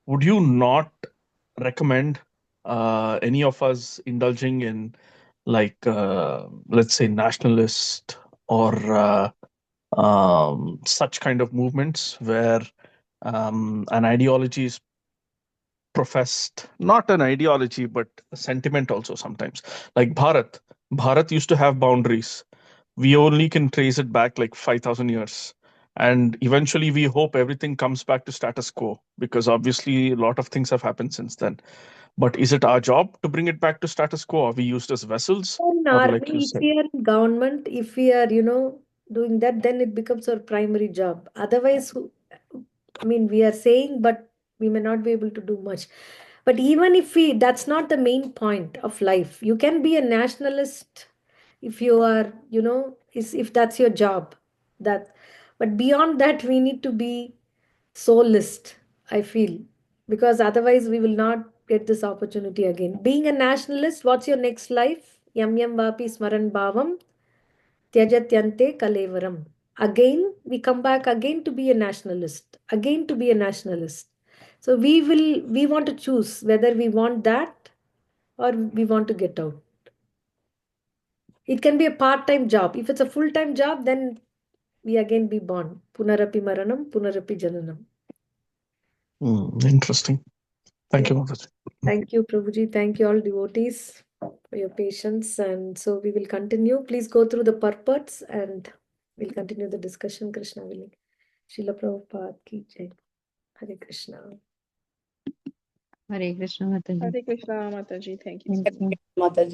not recommend any of us indulging in, like, let's say, nationalist or such kind of movements where an ideology is professed, not an ideology, but a sentiment also sometimes. Like Bharat used to have boundaries. We only can trace it back like 5,000 years. And eventually, we hope everything comes back to status quo because obviously a lot of things have happened since then. But is it our job to bring it back to status quo? Are we used as vessels? In Or, like you army, if said, we are in government, if we are, doing that, then it becomes our primary job. Otherwise, I mean, we are saying, but we may not be able to do much. But even if that's not the main point of life. You can be a nationalist if you are, if that's your job. But beyond that, we need to be soulless, I feel, because otherwise we will not get this opportunity again. Being a nationalist, what's your next life? Yam yam vapi smaran bhavam tyajatyante kalevaram. Again, we come back again to be a nationalist, again to be a nationalist. So we want to choose whether we want that or we want to get out. It can be a part-time job. If it's a full-time job, then we again be born. Punarapi maranam, punarapi jananam. Interesting. Thank you, Yeah. Mataji. Thank you, Prabhuji. Thank you all devotees for your patience. And so we will continue. Please go through the purports and we'll continue the discussion. Krishna willing. Srila Prabhupada ki jai. Hare Krishna. Hare Krishna, Mataji. Hare Krishna, Mataji. Thank you. Thank you. Mataji.